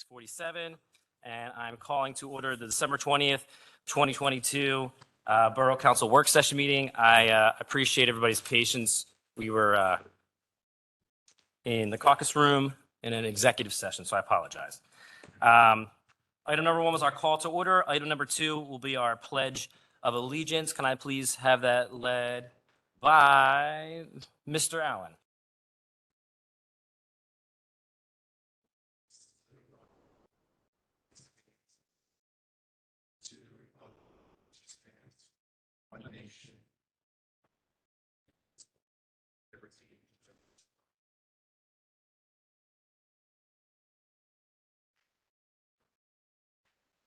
6:47, and I'm calling to order the December 20th, 2022 Borough Council work session meeting. I appreciate everybody's patience. We were in the caucus room in an executive session, so I apologize. Item number 1 was our call to order. Item number 2 will be our pledge of allegiance. Can I please have that led by Mr. Allen?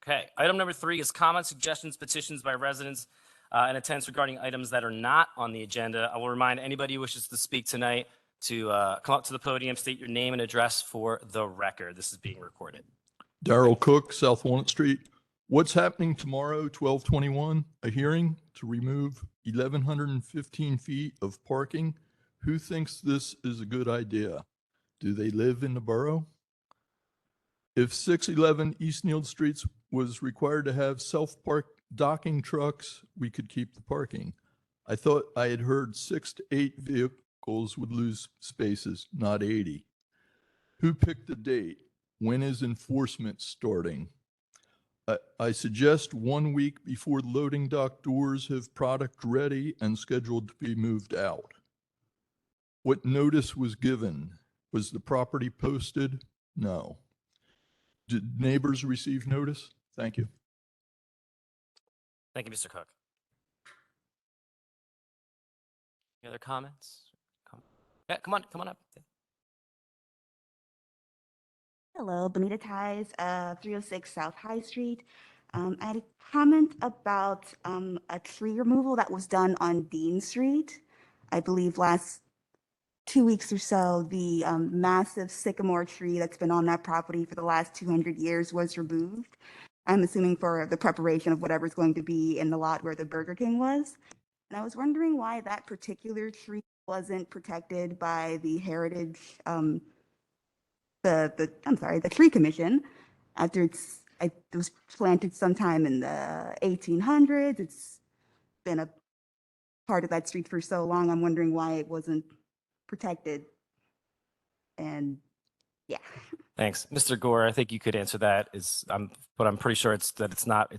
Okay, item number 3 is comments, suggestions, petitions by residents in attendance regarding items that are not on the agenda. I will remind anybody who wishes to speak tonight to come up to the podium, state your name and address for the record. This is being recorded. Darrell Cook, South Walnut Street. What's happening tomorrow, 12/21? A hearing to remove 1,115 feet of parking. Who thinks this is a good idea? Do they live in the borough? If 611 East Neal Street was required to have self-park docking trucks, we could keep the parking. I thought I had heard 6 to 8 vehicles would lose spaces, not 80. Who picked the date? When is enforcement starting? I suggest 1 week before the loading dock doors have product ready and scheduled to be moved out. What notice was given? Was the property posted? No. Did neighbors receive notice? Thank you. Thank you, Mr. Cook. Any other comments? Yeah, come on up. Hello, Bonita Ties, 306 South High Street. I had a comment about a tree removal that was done on Dean Street. I believe last 2 weeks or so, the massive sycamore tree that's been on that property for the last 200 years was removed. I'm assuming for the preparation of whatever's going to be in the lot where the Burger King was. And I was wondering why that particular tree wasn't protected by the Heritage, the Tree Commission. After it was planted sometime in the 1800s. It's been a part of that street for so long. I'm wondering why it wasn't protected. And yeah. Thanks. Mr. Gore, I think you could answer that. But I'm pretty sure it's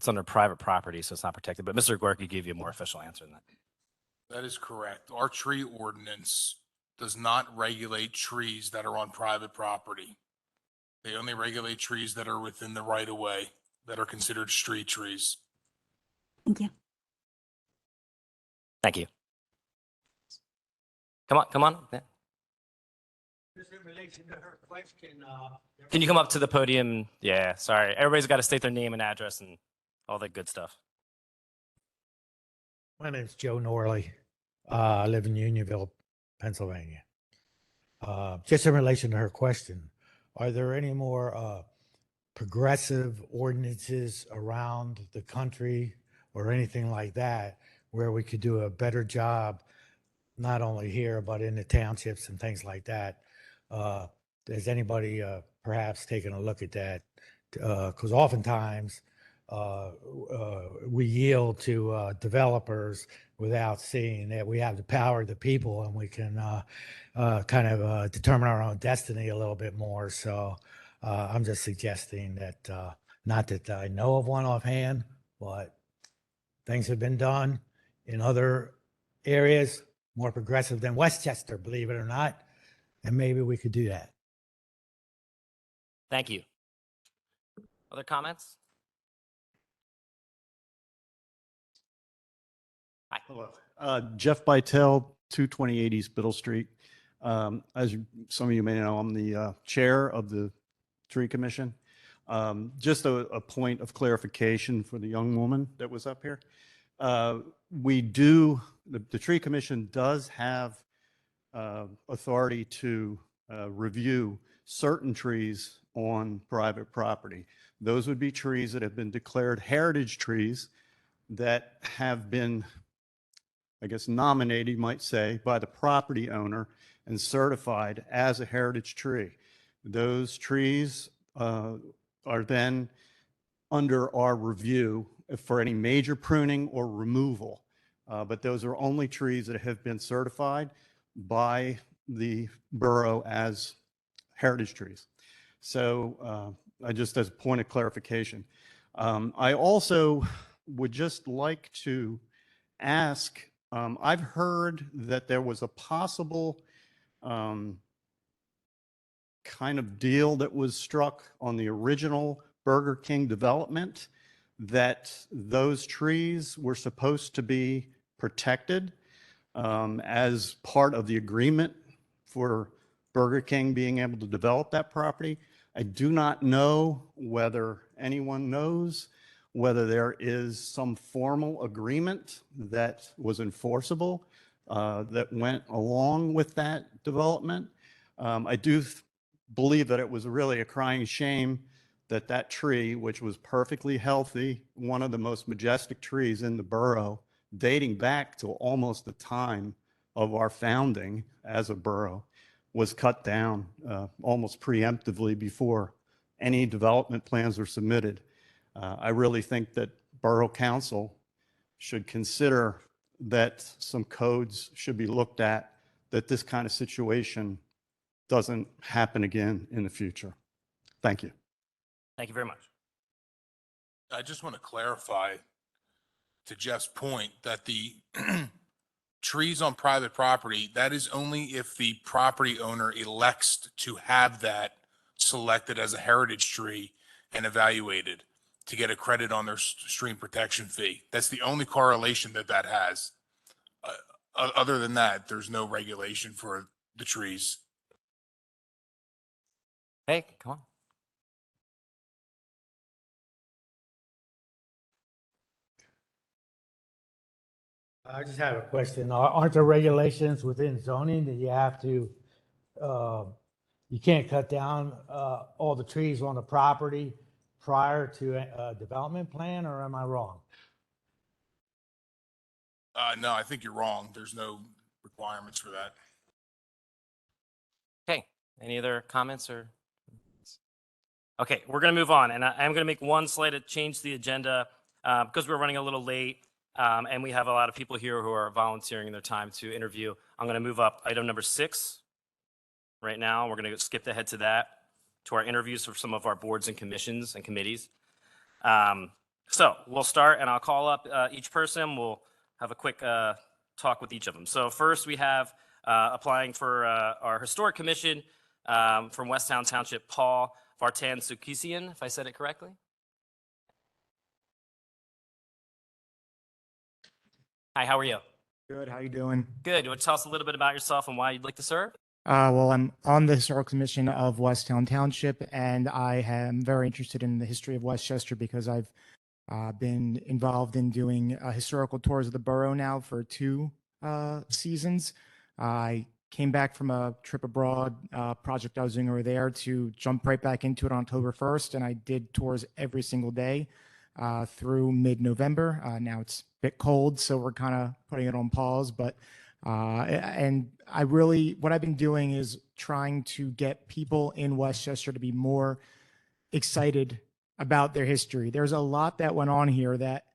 under private property, so it's not protected. But Mr. Gore could give you a more official answer than that. That is correct. Our tree ordinance does not regulate trees that are on private property. They only regulate trees that are within the right of way, that are considered street trees. Thank you. Thank you. Come on. Yeah. Just in relation to her question, Can you come up to the podium? Yeah, sorry. Everybody's got to state their name and address and all that good stuff. my name's Joe Norley. I live in Unionville, Pennsylvania. Just in relation to her question, are there any more progressive ordinances around the country or anything like that where we could do a better job, not only here, but in the townships and things like that? Has anybody perhaps taken a look at that? Because oftentimes we yield to developers without seeing that we have the power of the people and we can kind of determine our own destiny a little bit more. So I'm just suggesting that, not that I know of one offhand, but things have been done in other areas more progressive than Westchester, believe it or not, and maybe we could do that. Thank you. Other comments? Hi. Hello. Jeff Bytel, 228 East Biddle Street. Some of you may know, I'm the chair of the Tree Commission. Just a point of clarification for the young woman that was up here. The Tree Commission does have authority to review certain trees on private property. Those would be trees that have been declared heritage trees that have been, I guess, nominated, you might say, by the property owner and certified as a heritage tree. Those trees are then under our review for any major pruning or removal. But those are only trees that have been certified by the borough as heritage trees. So just as a point of clarification, I also would just like to ask, I've heard that there was a possible kind of deal that was struck on the original Burger King development, that those trees were supposed to be protected as part of the agreement for Burger King being able to develop that property. I do not know whether anyone knows whether there is some formal agreement that was enforceable that went along with that development. I do believe that it was really a crying shame that that tree, which was perfectly healthy, one of the most majestic trees in the borough, dating back to almost the time of our founding as a borough, was cut down almost preemptively before any development plans were submitted. I really think that Borough Council should consider that some codes should be looked at, that this kind of situation doesn't happen again in the future. Thank you. Thank you very much. I just want to clarify to Jeff's point that the trees on private property, that is only if the property owner elects to have that selected as a heritage tree and evaluated to get a credit on their stream protection fee. That's the only correlation that that has. Other than that, there's no regulation for the trees. Hey, come on. I just have a question. Aren't there regulations within zoning that you have to, you can't cut down all the trees on the property prior to a development plan, or am I wrong? No, I think you're wrong. There's no requirements for that. Okay, any other comments or? Okay, we're going to move on, and I'm going to make one slight change to the agenda because we're running a little late, and we have a lot of people here who are volunteering their time to interview. I'm going to move up item number 6 right now. We're going to skip ahead to that, to our interviews for some of our boards and commissions and committees. So we'll start, and I'll call up each person. We'll have a quick talk with each of them. So first we have applying for our Historic Commission from Westtown Township, Paul Vartan Sukisian, if I said it correctly. Hi, how are you? Good. How you doing? Good. You want to tell us a little bit about yourself and why you'd like to serve? Well, I'm on the Historical Commission of Westtown Township, and I am very interested in the history of Westchester because I've been involved in doing historical tours of the borough now for 2 seasons. I came back from a trip abroad project I was doing over there to jump right back into it on October 1st, and I did tours every single day through mid-November. Now it's a bit cold, so we're kind of putting it on pause, but and I really, what I've been doing is trying to get people in Westchester to be more excited about their history. There's a lot that went on here that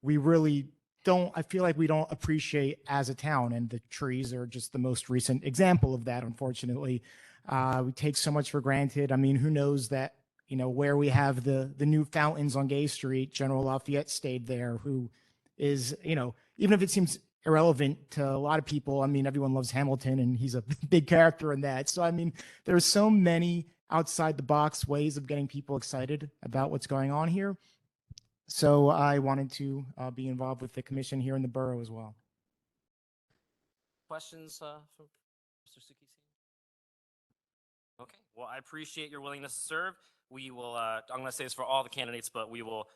we really don't, I feel like we don't appreciate as a town, and the trees are just the most recent example of that, unfortunately. We take so much for granted. I mean, who knows that, you know, where we have the new fountains on Gay Street, General Lafayette stayed there, who is, you know, even if it seems irrelevant to a lot of people, I mean, everyone loves Hamilton and he's a big character in that. So, I mean, there's so many outside the box ways of getting people excited about what's going on here. So I wanted to be involved with the commission here in the borough as well. Questions from Mr. Sukisian? Okay, well, I appreciate your willingness to serve. We will, I'm going to say this for all the candidates, but we will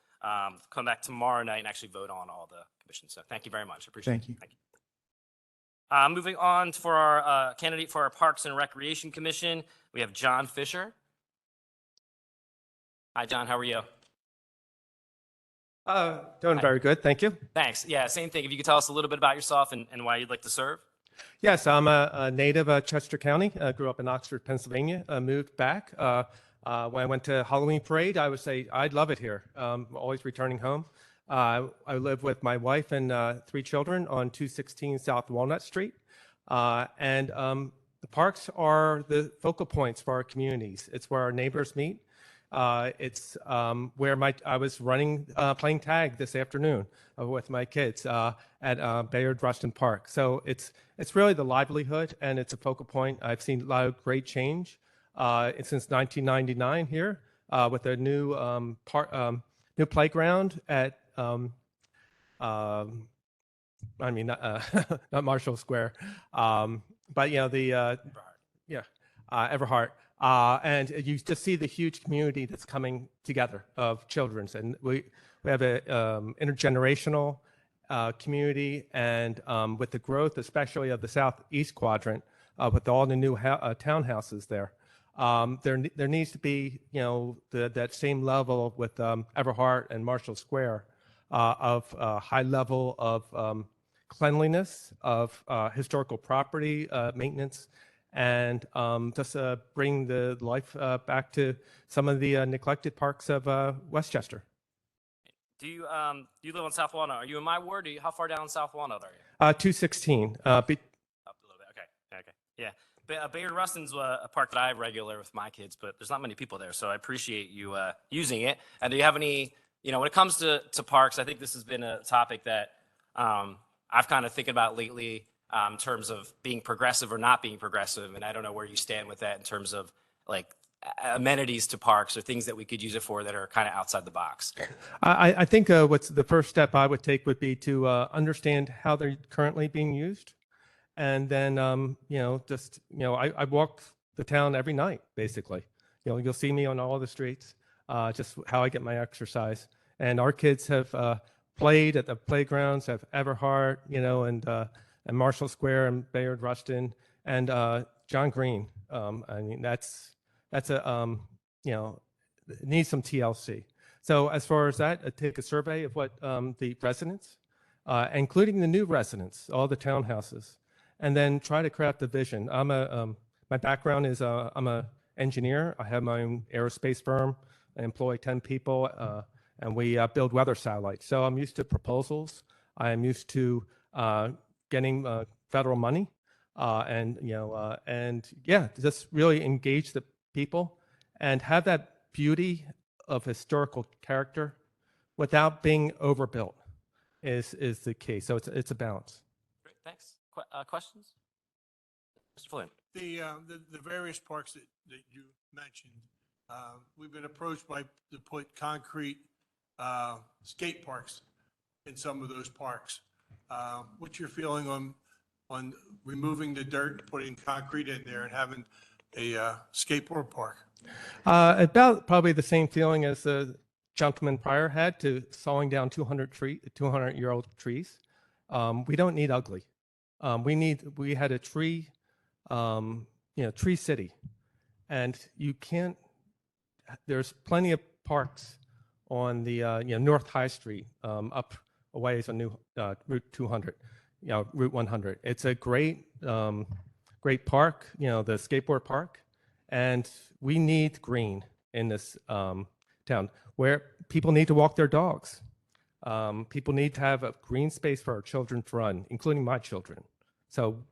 come back tomorrow night and actually vote on all the commissions. So thank you very much. I appreciate it. Thank you. Thank you. Moving on for our candidate for our Parks and Recreation Commission, we have John Fisher. Hi, John. How are you? Doing Hi. very good, thank you. Thanks. Yeah, same thing. If you could tell us a little bit about yourself and why you'd like to serve. Yes, I'm a native of Chester County. Grew up in Oxford, Pennsylvania. Moved back. When I went to Halloween parade, I would say I'd love it here. Always returning home. I live with my wife and 3 children on 216 South Walnut Street. The parks are the focal points for our communities. It's where our neighbors meet. It's where I was playing tag this afternoon with my kids at Bayard Rustin Park. So it's really the livelihood, and it's a focal point. I've seen a lot of great change since 1999 here with a new new playground at not Marshall Square, but Everhart. And you just see the huge community that's coming together of children's, and we have a intergenerational community, and with the growth, especially of the southeast quadrant, with all the new townhouses there, there needs to be that same level with Everhart and Marshall Square of high level of cleanliness, of historical property maintenance, and just bring the life back to some of the neglected parks of Westchester. Do you live on South Walnut? Are you in my ward? How far down South Walnut are you? 216. Up a little bit. Okay. Yeah. Bayard Rustin's a park that I regular with my kids, but there's not many people there, so I appreciate you using it. And do you have any, when it comes to parks, I think this has been a topic that I've kind of thinking about lately in terms of being progressive or not being progressive, and I don't know where you stand with that in terms of like amenities to parks or things that we could use it for that are kind of outside the box. I think what's the first step I would take would be to understand how they're currently being used. And then, I walk the town every night, basically. You'll see me on all the streets, just how I get my exercise. And our kids have played at the playgrounds of Everhart, and Marshall Square and Bayard Rustin and John Green. That's a, it needs some TLC. So as far as that, I take a survey of what the residents, including the new residents, all the townhouses, and then try to craft a vision. My background is I'm an engineer. I have my own aerospace firm. I employ 10 people, and we build weather satellites. So I'm used to proposals. I am used to getting federal money, just really engage the people and have that beauty of historical character without being overbuilt is the key. So it's a balance. Great, thanks. Questions? Mr. Flynn. The various parks that you mentioned, we've been approached to put concrete skate parks in some of those parks. What's your feeling on removing the dirt, putting concrete in there, and having a skateboard park? About probably the same feeling as the gentleman prior had to sawing down 200-year-old trees. We don't need ugly. We had a tree city, and you can't. There's plenty of parks on the North High Street up a ways on Route 200, Route 100. It's a great park, the skateboard park, and we need green in this town where people need to walk their dogs. People need to have a green space for our children to run, including my children. So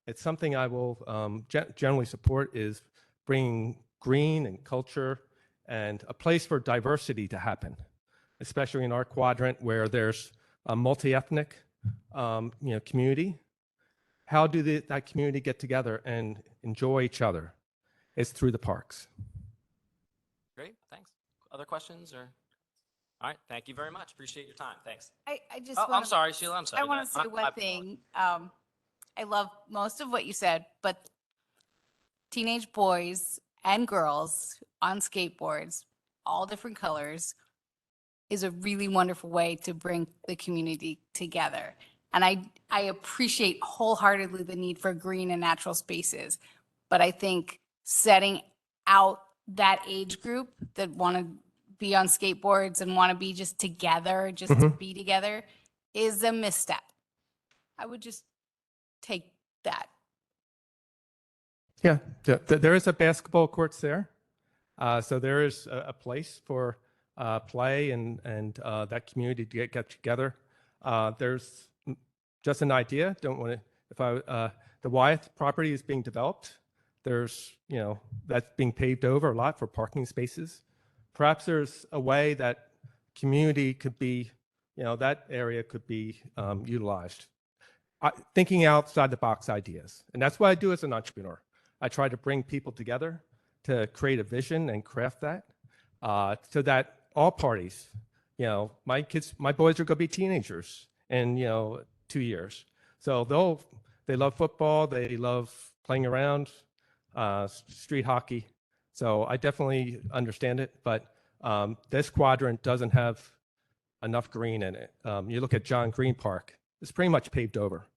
it's something I will generally support, is bringing green and culture and a place for diversity to happen, especially in our quadrant where there's a multi-ethnic community. How do that community get together and enjoy each other? It's through the parks. Great, thanks. Other questions or? All right, thank you very much. Appreciate your time. Thanks. I just I'm sorry, Sheila. I'm sorry. I want to say one thing. I love most of what you said, but teenage boys and girls on skateboards, all different colors, is a really wonderful way to bring the community together. And I appreciate wholeheartedly the need for green and natural spaces. But I think setting out that age group that want to be on skateboards and want to be just together, to be together, is a misstep. I would just take that. Yeah, there is a basketball courts there. So there is a place for play and that community to get together. There's just an idea. Don't want to. If the Wyeth property is being developed, there's that's being paved over a lot for parking spaces. Perhaps there's a way that community could be, that area could be utilized. Thinking outside the box ideas, and that's what I do as an entrepreneur. I try to bring people together to create a vision and craft that, so that all parties, my boys are going to be teenagers in 2 years, so they love football, they love playing around, street hockey. So I definitely understand it, but this quadrant doesn't have enough green in it. You look at John Green Park, it's pretty much paved over.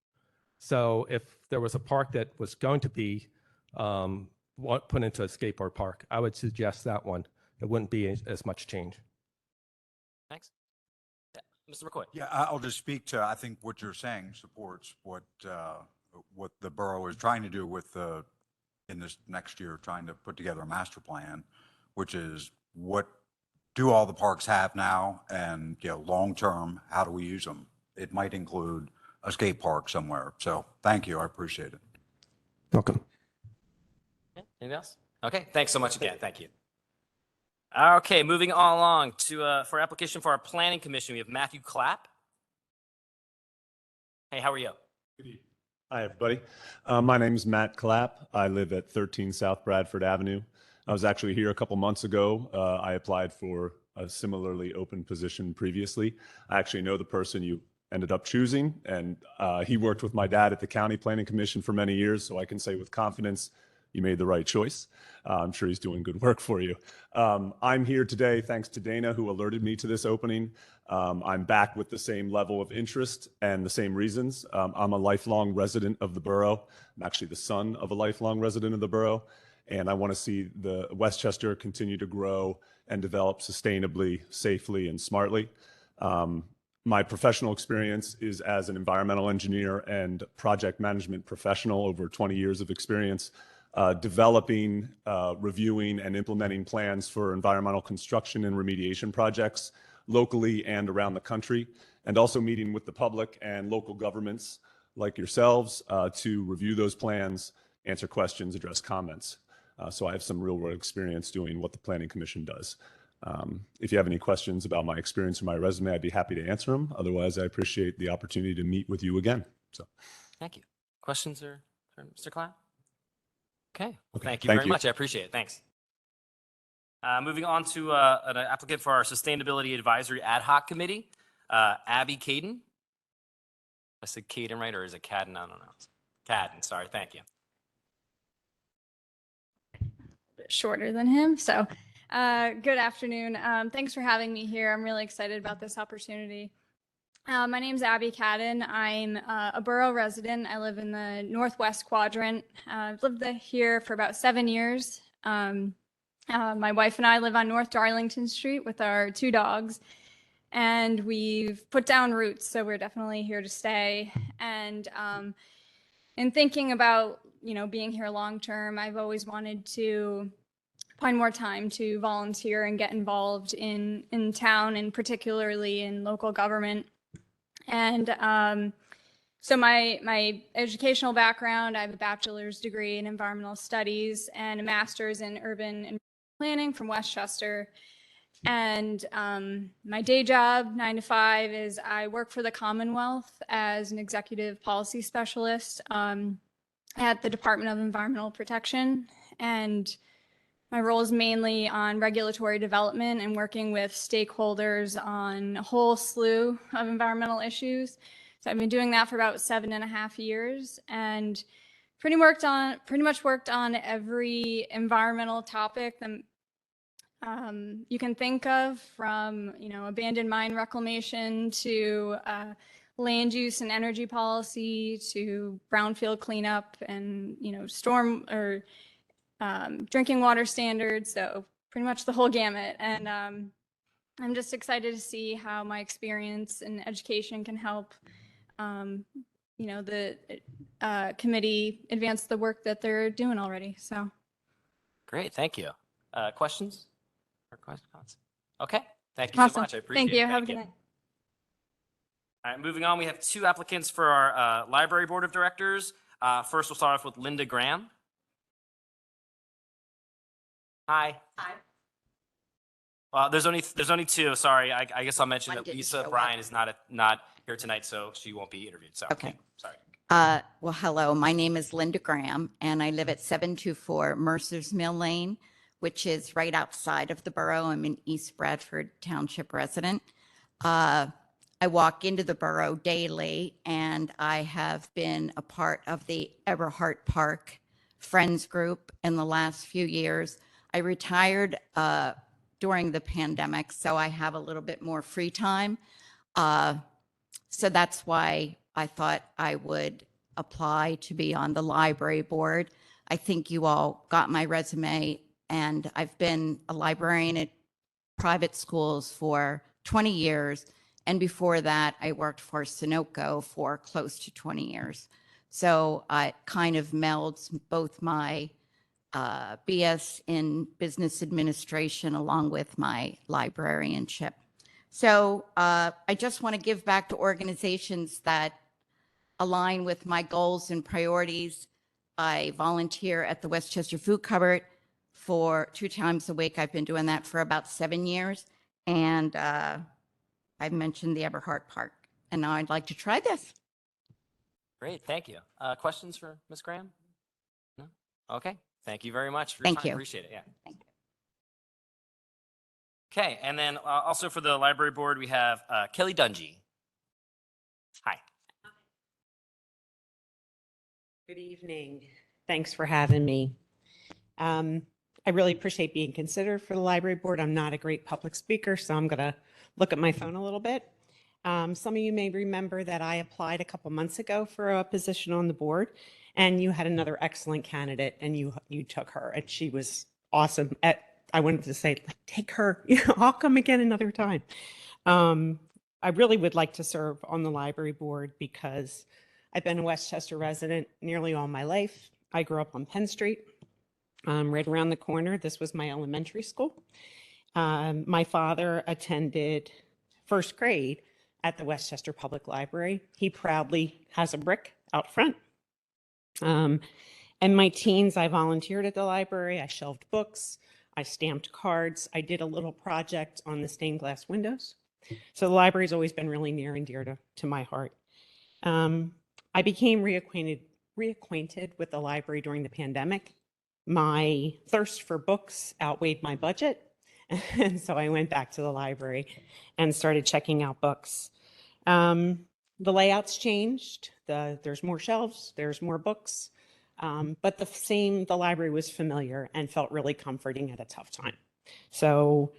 So if there was a park that was going to be put into a skateboard park, I would suggest that one. It wouldn't be as much change. Thanks. Yeah. Mr. McCoy. Yeah, I'll just speak to, I think what you're saying supports what the borough is trying to do with in this next year, trying to put together a master plan, which is what do all the parks have now, and long-term, how do we use them? It might include a skate park somewhere. So thank you. I appreciate it. Welcome. Okay. Anything else? Okay. Thanks so much again. Thank you. Okay. Moving on along to for application for our planning commission, we have Matthew Clapp. Hey, how are you? Good evening. Hi, everybody. My name is Matt Clapp. I live at 13 South Bradford Avenue. I was actually here a couple months ago. I applied for a similarly open position previously. I actually know the person you ended up choosing, and he worked with my dad at the County Planning Commission for many years, so I can say with confidence you made the right choice. I'm sure he's doing good work for you. I'm here today thanks to Dana, who alerted me to this opening. I'm back with the same level of interest and the same reasons. I'm a lifelong resident of the borough. I'm actually the son of a lifelong resident of the borough, and I want to see the Westchester continue to grow and develop sustainably, safely, and smartly. My professional experience is as an environmental engineer and project management professional, over 20 years of experience, developing, reviewing, and implementing plans for environmental construction and remediation projects locally and around the country, and also meeting with the public and local governments like yourselves to review those plans, answer questions, address comments. So I have some real world experience doing what the Planning Commission does. If you have any questions about my experience or my resume, I'd be happy to answer them. Otherwise, I appreciate the opportunity to meet with you again. So, Thank you. Questions for Mr. Clapp? Okay. Okay, Thank you thank very you. much. I appreciate it. Thanks. Moving on to an applicant for our Sustainability Advisory Ad Hoc Committee, Abby Caden. I said Caden right, or is it Cadden? I don't know. Cadden, sorry. Thank you. Shorter than him. So good afternoon. Thanks for having me here. I'm really excited about this opportunity. My name's Abby Cadden. I'm a borough resident. I live in the Northwest Quadrant. I've lived here for about 7 years. My wife and I live on North Darlington Street with our 2 dogs, and we've put down roots, so we're definitely here to stay. And in thinking about, being here long term, I've always wanted to find more time to volunteer and get involved in town, and particularly in local government. And so my educational background, I have a bachelor's degree in environmental studies and a master's in urban planning from Westchester. And my day job, 9 to 5, is I work for the Commonwealth as an executive policy specialist at the Department of Environmental Protection. And my role is mainly on regulatory development and working with stakeholders on a whole slew of environmental issues. So I've been doing that for about 7.5 years, and pretty much worked on every environmental topic that you can think of, from abandoned mine reclamation to land use and energy policy to brownfield cleanup and storm or drinking water standards. So pretty much the whole gamut. And I'm just excited to see how my experience in education can help the committee advance the work that they're doing already. So Great. Thank you. Questions or questions? Okay, thank you so Awesome. much. I appreciate Thank you. it. Have a good night. All right, moving on, we have 2 applicants for our library board of directors. First, we'll start off with Linda Graham. Hi. Hi. There's only 2. Sorry, I guess I'll mention One that didn't Lisa show Bryan up. is not here tonight, so she won't be interviewed. So Okay. sorry. Well, hello, my name is Linda Graham, and I live at 724 Mercer's Mill Lane, which is right outside of the borough. I'm an East Bradford Township resident. I walk into the borough daily, and I have been a part of the Everhart Park Friends Group in the last few years. I retired during the pandemic, so I have a little bit more free time. So that's why I thought I would apply to be on the library board. I think you all got my resume, and I've been a librarian at private schools for 20 years. And before that, I worked for Sunoco for close to 20 years. So it kind of melds both my BS in business administration along with my librarianship. So I just want to give back to organizations that align with my goals and priorities. I volunteer at the Westchester Food Cupboard for 2 times a week. I've been doing that for about 7 years. And I mentioned the Everhart Park. And now I'd like to try this. Great, thank you. Questions for Ms. Graham? No? Okay, thank you very much for your Thank time. you. Appreciate it. Yeah. Thank you. Okay, and then also for the library board, we have Kelly Dungy. Hi. Good evening. Thanks for having me. I really appreciate being considered for the library board. I'm not a great public speaker, so I'm going to look at my phone a little bit. Some of you may remember that I applied a couple months ago for a position on the board, and you had another excellent candidate, and you took her, and she was awesome. I wanted to say, like, take her. I'll come again another time. I really would like to serve on the library board because I've been a Westchester resident nearly all my life. I grew up on Penn Street, right around the corner. This was my elementary school. My father attended first grade at the Westchester Public Library. He proudly has a brick out front. In my teens, I volunteered at the library. I shelved books. I stamped cards. I did a little project on the stained glass windows. So the library's always been really near and dear to my heart. I became reacquainted with the library during the pandemic. My thirst for books outweighed my budget. And so I went back to the library and started checking out books. The layout's changed. There's more shelves, there's more books. But the library was familiar and felt really comforting at a tough time. So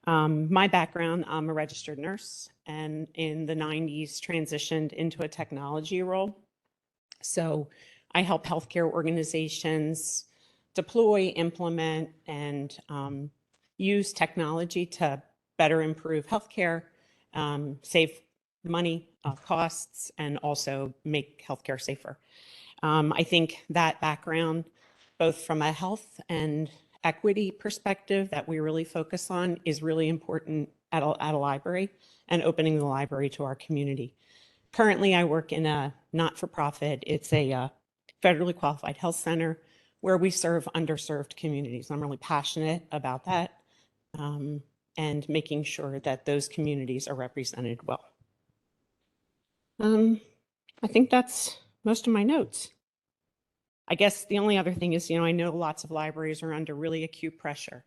my background, I'm a registered nurse, and in the 90s transitioned into a technology role. So I help healthcare organizations deploy, implement, and use technology to better improve healthcare, save money, costs, and also make healthcare safer. I think that background, both from a health and equity perspective that we really focus on, is really important at a library and opening the library to our community. Currently, I work in a not-for-profit. It's a federally qualified health center where we serve underserved communities. I'm really passionate about that and making sure that those communities are represented well. I think that's most of my notes. I guess the only other thing is, I know lots of libraries are under really acute pressure,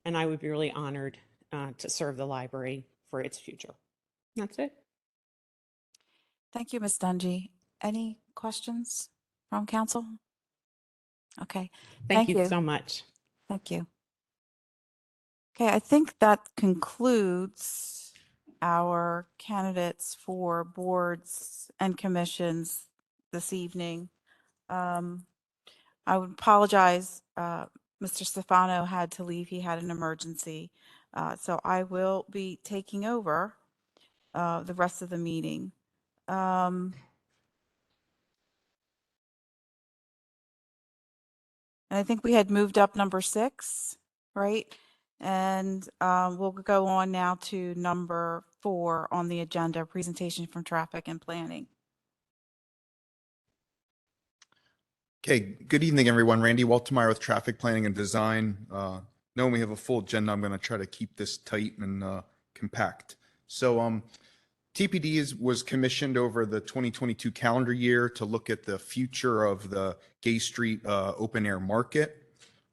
and I would be really honored to serve the library for its future. That's it. Thank you, Ms. Dungy. Any questions from council? Okay. Thank you so much. Thank you. Okay, I think that concludes our candidates for boards and commissions this evening. I would apologize. Mr. Stefano had to leave. He had an emergency. So I will be taking over the rest of the meeting. And I think we had moved up number 6, right? And we'll go on now to number 4 on the agenda, presentation from traffic and planning. Okay, good evening, everyone. Randy Waltemeyer with Traffic Planning and Design. Knowing we have a full agenda, I'm going to try to keep this tight and compact. So TPD was commissioned over the 2022 calendar year to look at the future of the Gay Street open air market.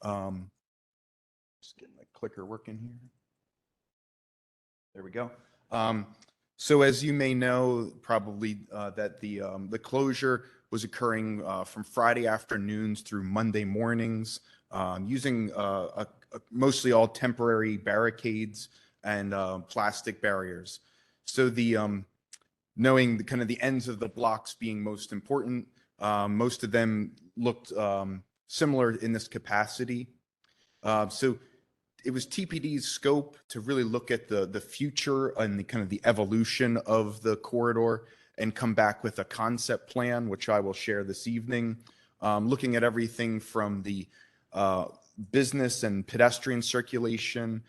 Just getting the clicker working here. There we go. So as you may know, probably that the closure was occurring from Friday afternoons through Monday mornings, using mostly all temporary barricades and plastic barriers. So knowing the kind of the ends of the blocks being most important, most of them looked similar in this capacity. So it was TPD's scope to really look at the future and the kind of the evolution of the corridor and come back with a concept plan, which I will share this evening, looking at everything from the business and pedestrian circulation,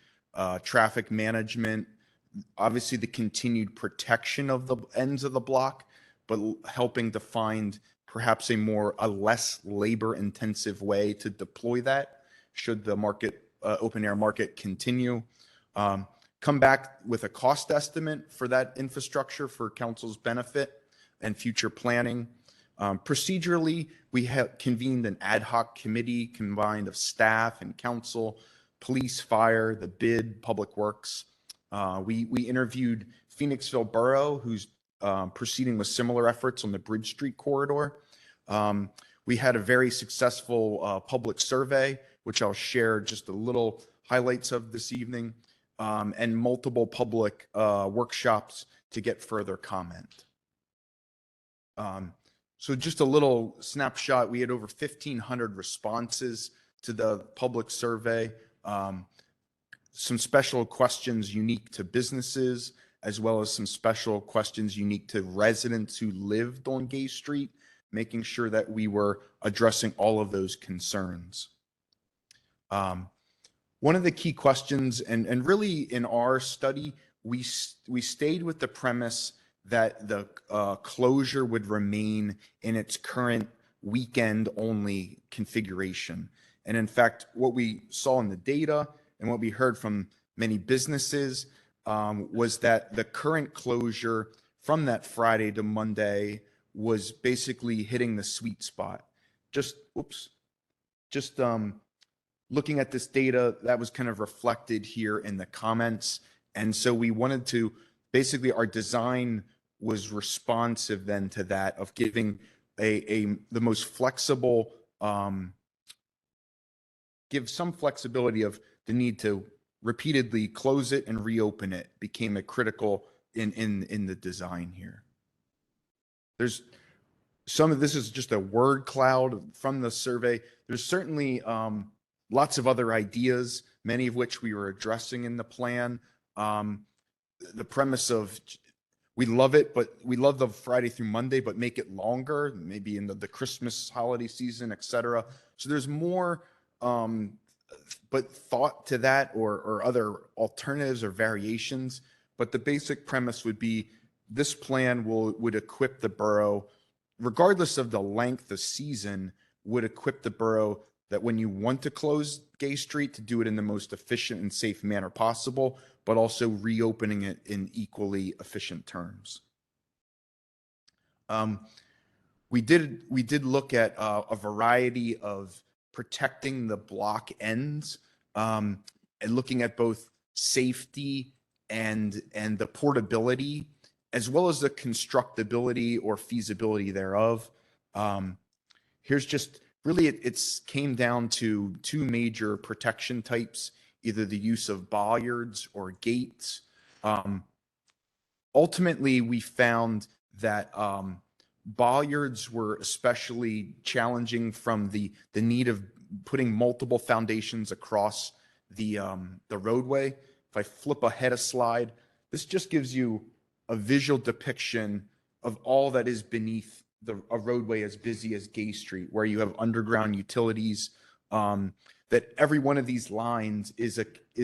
traffic management, obviously the continued protection of the ends of the block, but helping to find perhaps a less labor intensive way to deploy that should the market open air market continue. Come back with a cost estimate for that infrastructure for council's benefit and future planning. Procedurally, we have convened an ad hoc committee combined of staff and council, police, fire, the bid, public works. We interviewed Phoenixville Borough, who's proceeding with similar efforts on the Bridge Street corridor. We had a very successful public survey, which I'll share just a little highlights of this evening, and multiple public workshops to get further comment. So just a little snapshot, we had over 1,500 responses to the public survey, some special questions unique to businesses, as well as some special questions unique to residents who lived on Gay Street, making sure that we were addressing all of those concerns. One of the key questions, and really in our study, we stayed with the premise that the closure would remain in its current weekend-only configuration. And in fact, what we saw in the data and what we heard from many businesses was that the current closure from that Friday to Monday was basically hitting the sweet spot. Just looking at this data, that was kind of reflected here in the comments. And so we wanted to, basically our design was responsive then to that of giving the most flexible, give some flexibility of the need to repeatedly close it and reopen it became a critical in the design here. There's some of this is just a word cloud from the survey. There's certainly lots of other ideas, many of which we were addressing in the plan. The premise of we love it, but we love the Friday through Monday, but make it longer, maybe in the Christmas holiday season, et cetera. So there's more but thought to that or other alternatives or variations. But the basic premise would be this plan would equip the borough, regardless of the length of season, would equip the borough that when you want to close Gay Street, to do it in the most efficient and safe manner possible, but also reopening it in equally efficient terms. We did look at a variety of protecting the block ends and looking at both safety and the portability, as well as the constructability or feasibility thereof. Here's just really, it's came down to two major protection types, either the use of bollards or gates. Ultimately, we found that bollards were especially challenging from the need of putting multiple foundations across the roadway. If I flip ahead a slide, this just gives you a visual depiction of all that is beneath a roadway as busy as Gay Street, where you have underground utilities, that every one of these lines is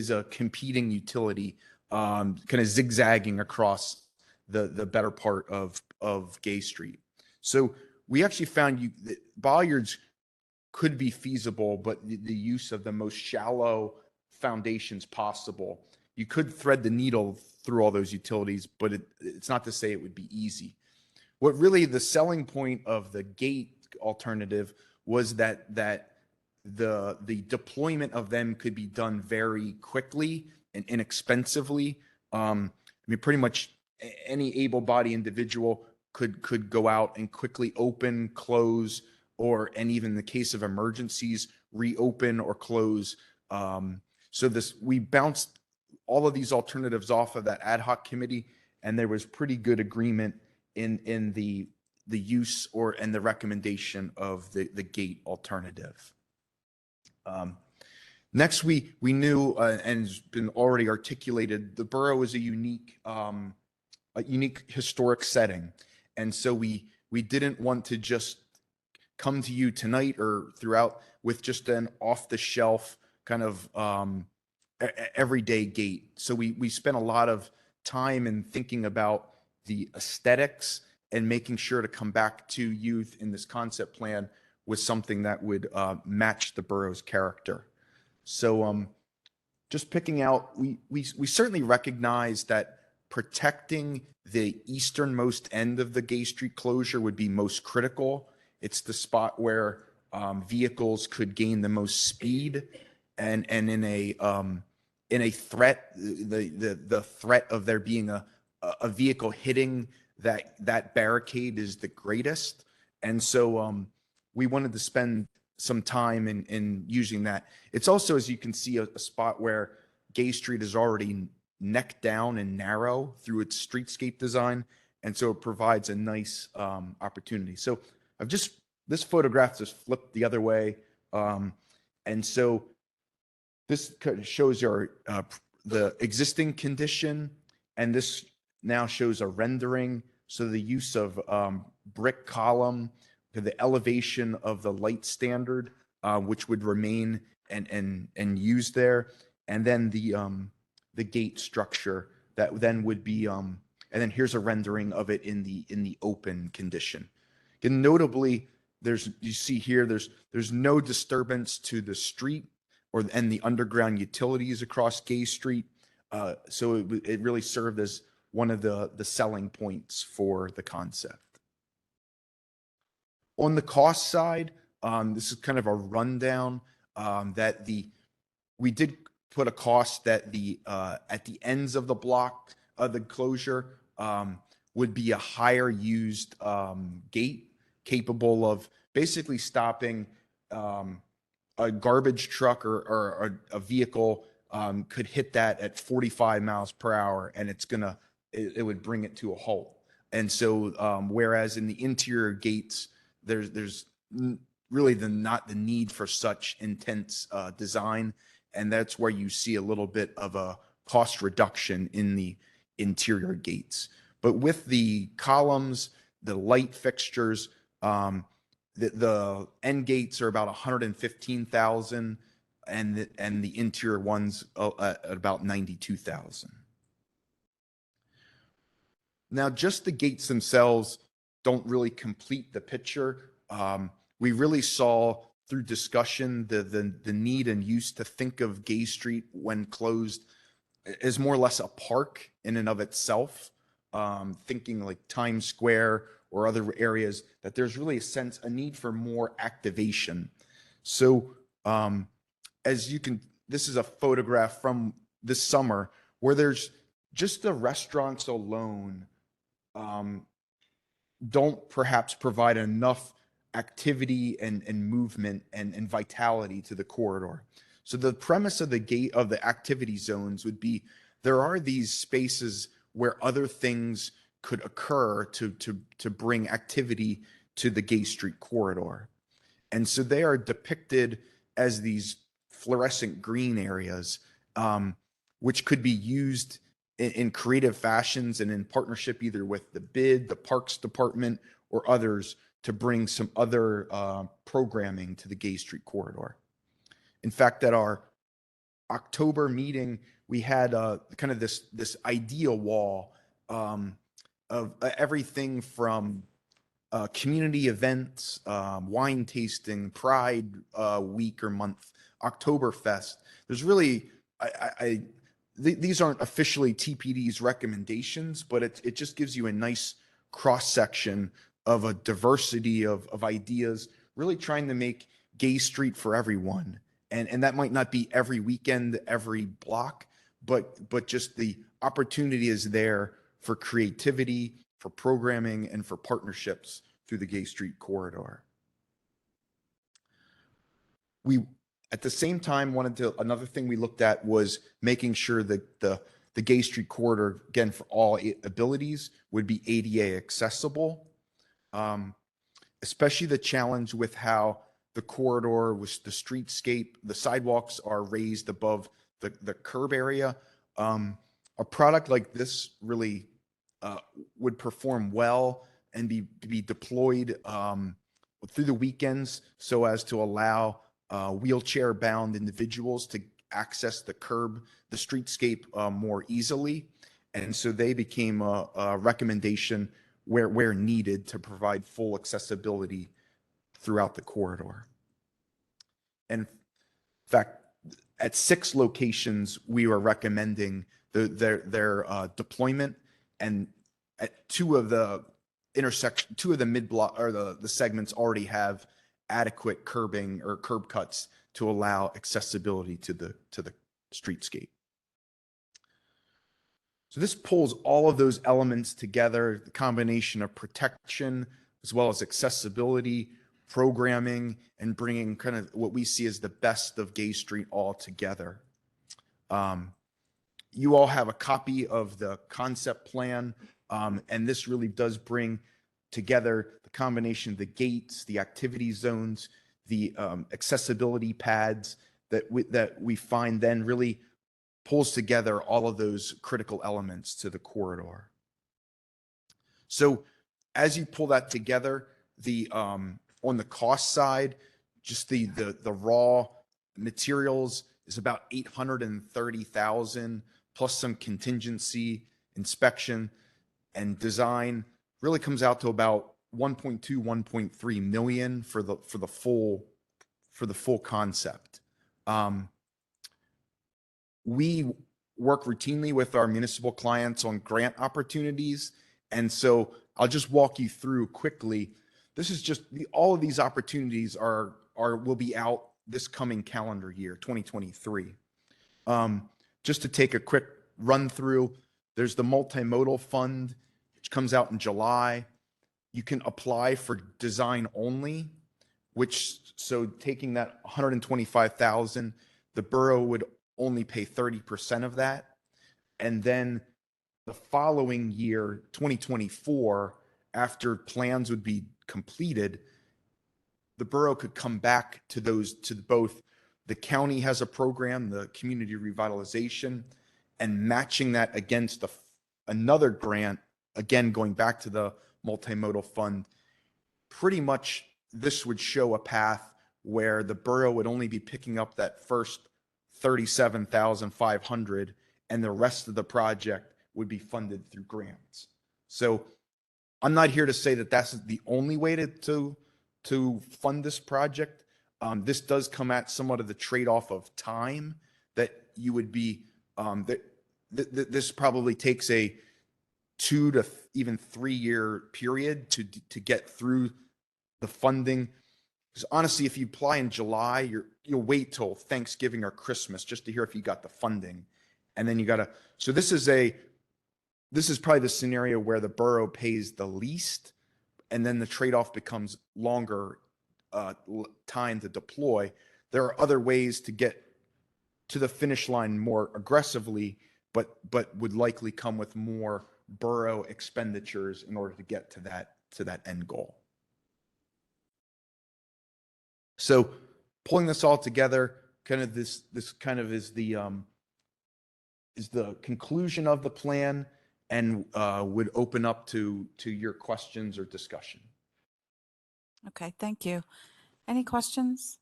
a competing utility, kind of zigzagging across the better part of Gay Street. So we actually found that bollards could be feasible, but the use of the most shallow foundations possible. You could thread the needle through all those utilities, but it's not to say it would be easy. What really the selling point of the gate alternative was that the deployment of them could be done very quickly and inexpensively. I mean, pretty much any able-bodied individual could go out and quickly open, close, and even in the case of emergencies, reopen or close. So we bounced all of these alternatives off of that ad hoc committee, and there was pretty good agreement in the use and the recommendation of the gate alternative. Next, we knew and has been already articulated, the borough is a unique historic setting, and so we didn't want to just come to you tonight or throughout with just an off-the-shelf kind of everyday gate. So we spent a lot of time in thinking about the aesthetics and making sure to come back to youth in this concept plan with something that would match the borough's character. So just picking out, we certainly recognize that protecting the easternmost end of the Gay Street closure would be most critical. It's the spot where vehicles could gain the most speed, and in a threat, the threat of there being a vehicle hitting that barricade is the greatest. And so we wanted to spend some time in using that. It's also, as you can see, a spot where Gay Street is already neck down and narrow through its streetscape design, and so it provides a nice opportunity. So this photograph just flipped the other way, and so this shows the existing condition, and this now shows a rendering. So the use of brick column, the elevation of the light standard, which would remain and used there, and then the gate structure that then would be, and then here's a rendering of it in the open condition. And notably, you see here, there's no disturbance to the street and the underground utilities across Gay Street. So it really served as one of the selling points for the concept. On the cost side, this is kind of a rundown that we did put a cost that at the ends of the block of the closure would be a higher used gate capable of basically stopping a garbage truck or a vehicle could hit that at 45 miles per hour, and it would bring it to a halt. And so whereas in the interior gates, there's really not the need for such intense design, and that's where you see a little bit of a cost reduction in the interior gates. But with the columns, the light fixtures, the end gates are about 115,000, and the interior ones at about 92,000. Now, just the gates themselves don't really complete the picture. We really saw through discussion the need and use to think of Gay Street when closed as more or less a park in and of itself, thinking like Times Square or other areas, that there's really a need for more activation. So as you can, this is a photograph from this summer where there's just the restaurants alone don't perhaps provide enough activity and movement and vitality to the corridor. So the premise of the activity zones would be there are these spaces where other things could occur to bring activity to the Gay Street corridor. And so they are depicted as these fluorescent green areas, which could be used in creative fashions and in partnership either with the BID, the Parks Department, or others to bring some other programming to the Gay Street corridor. In fact, at our October meeting, we had kind of this idea wall of everything from community events, wine tasting, Pride week or month, Oktoberfest. There's really, these aren't officially TPD's recommendations, but it just gives you a nice cross section of a diversity of ideas, really trying to make Gay Street for everyone. And that might not be every weekend, every block, but just the opportunity is there for creativity, for programming, and for partnerships through the Gay Street corridor. We, at the same time, another thing we looked at was making sure that the Gay Street corridor, again, for all abilities, would be ADA accessible, especially the challenge with how the corridor was the streetscape, the sidewalks are raised above the curb area. A product like this really would perform well and be deployed through the weekends so as to allow wheelchair-bound individuals to access the streetscape more easily. And so they became a recommendation where needed to provide full accessibility throughout the corridor. And in fact, at 6 locations, we were recommending their deployment, and at 2 of the mid-block or the segments already have adequate curbing or curb cuts to allow accessibility to the streetscape. So this pulls all of those elements together, the combination of protection as well as accessibility, programming, and bringing kind of what we see as the best of Gay Street all together. You all have a copy of the concept plan, and this really does bring together the combination of the gates, the activity zones, the accessibility pads that we find then really pulls together all of those critical elements to the corridor. So as you pull that together, on the cost side, just the raw materials is about $830,000 plus some contingency, inspection, and design. Really comes out to about 1.2-1.3 million for the full concept. We work routinely with our municipal clients on grant opportunities, and so I'll just walk you through quickly. This is just all of these opportunities will be out this coming calendar year, 2023. Just to take a quick run through, there's the multimodal fund, which comes out in July. You can apply for design only, so taking that 125,000, the borough would only pay 30% of that. And then the following year, 2024, after plans would be completed, the borough could come back to both the county has a program, the community revitalization, and matching that against another grant, again, going back to the multimodal fund. Pretty much this would show a path where the borough would only be picking up that first 37,500, and the rest of the project would be funded through grants. So I'm not here to say that that's the only way to fund this project. This does come at somewhat of the trade-off of time that you would be, this probably takes a 2 to even 3 year period to get through the funding. Because honestly, if you apply in July, you'll wait till Thanksgiving or Christmas just to hear if you got the funding. And then so this is probably the scenario where the borough pays the least, and then the trade-off becomes longer time to deploy. There are other ways to get to the finish line more aggressively, but would likely come with more borough expenditures in order to get to that end goal. So pulling this all together, kind of this kind of is the conclusion of the plan, and would open up to your questions or discussion. Okay, thank you. Any questions?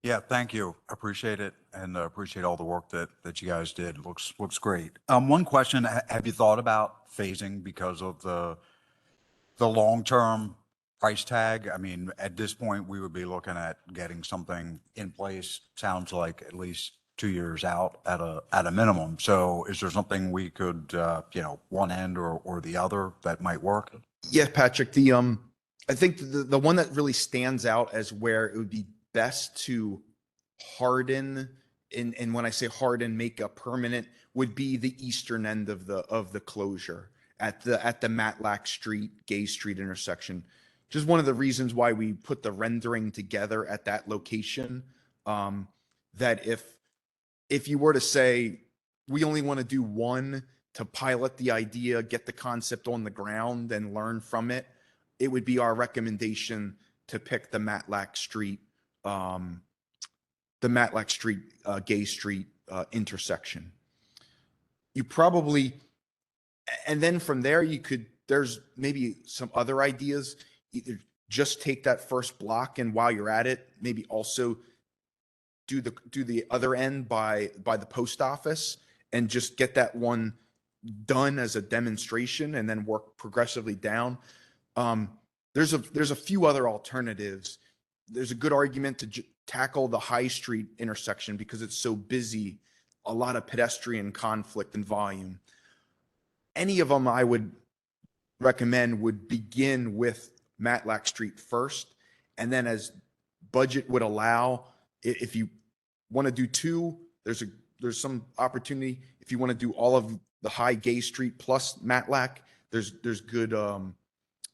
Yeah, thank you. Appreciate it, and appreciate all the work that you guys did. Looks great. One question: have you thought about phasing because of the long-term price tag? I mean, at this point, we would be looking at getting something in place. Sounds like at least 2 years out at a minimum. So, is there something we could, one end or the other that might work? Yeah, Patrick, I think the one that really stands out as where it would be best to harden, and when I say harden, make a permanent, would be the eastern end of the closure at the Matlack Street, Gay Street intersection. Just one of the reasons why we put the rendering together at that location. That if you were to say we only want to do one to pilot the idea, get the concept on the ground and learn from it, it would be our recommendation to pick the Matlack Street, Gay Street intersection. You probably, and then from there there's maybe some other ideas. Either just take that first block, and while you're at it, maybe also do the other end by the post office, and just get that one done as a demonstration, and then work progressively down. There's a few other alternatives. There's a good argument to tackle the High Street intersection because it's so busy, a lot of pedestrian conflict and volume. Any of them I would recommend would begin with Matlack Street first, and then as budget would allow, if you want to do two, there's some opportunity. If you want to do all of the High Gay Street plus Matlack, there's good.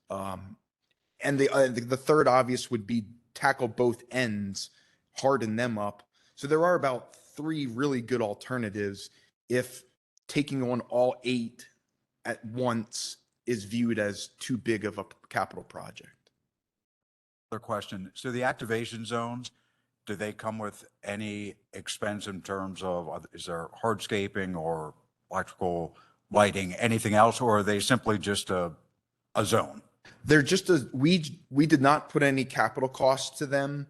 And the third obvious would be tackle both ends, harden them up. So there are about 3 really good alternatives if taking on all 8 at once is viewed as too big of a capital project. Other question. So the activation zones, do they come with any expense in terms of, is there hardscaping or electrical lighting, anything else, or are they simply just a zone? They're just we did not put any capital costs to them.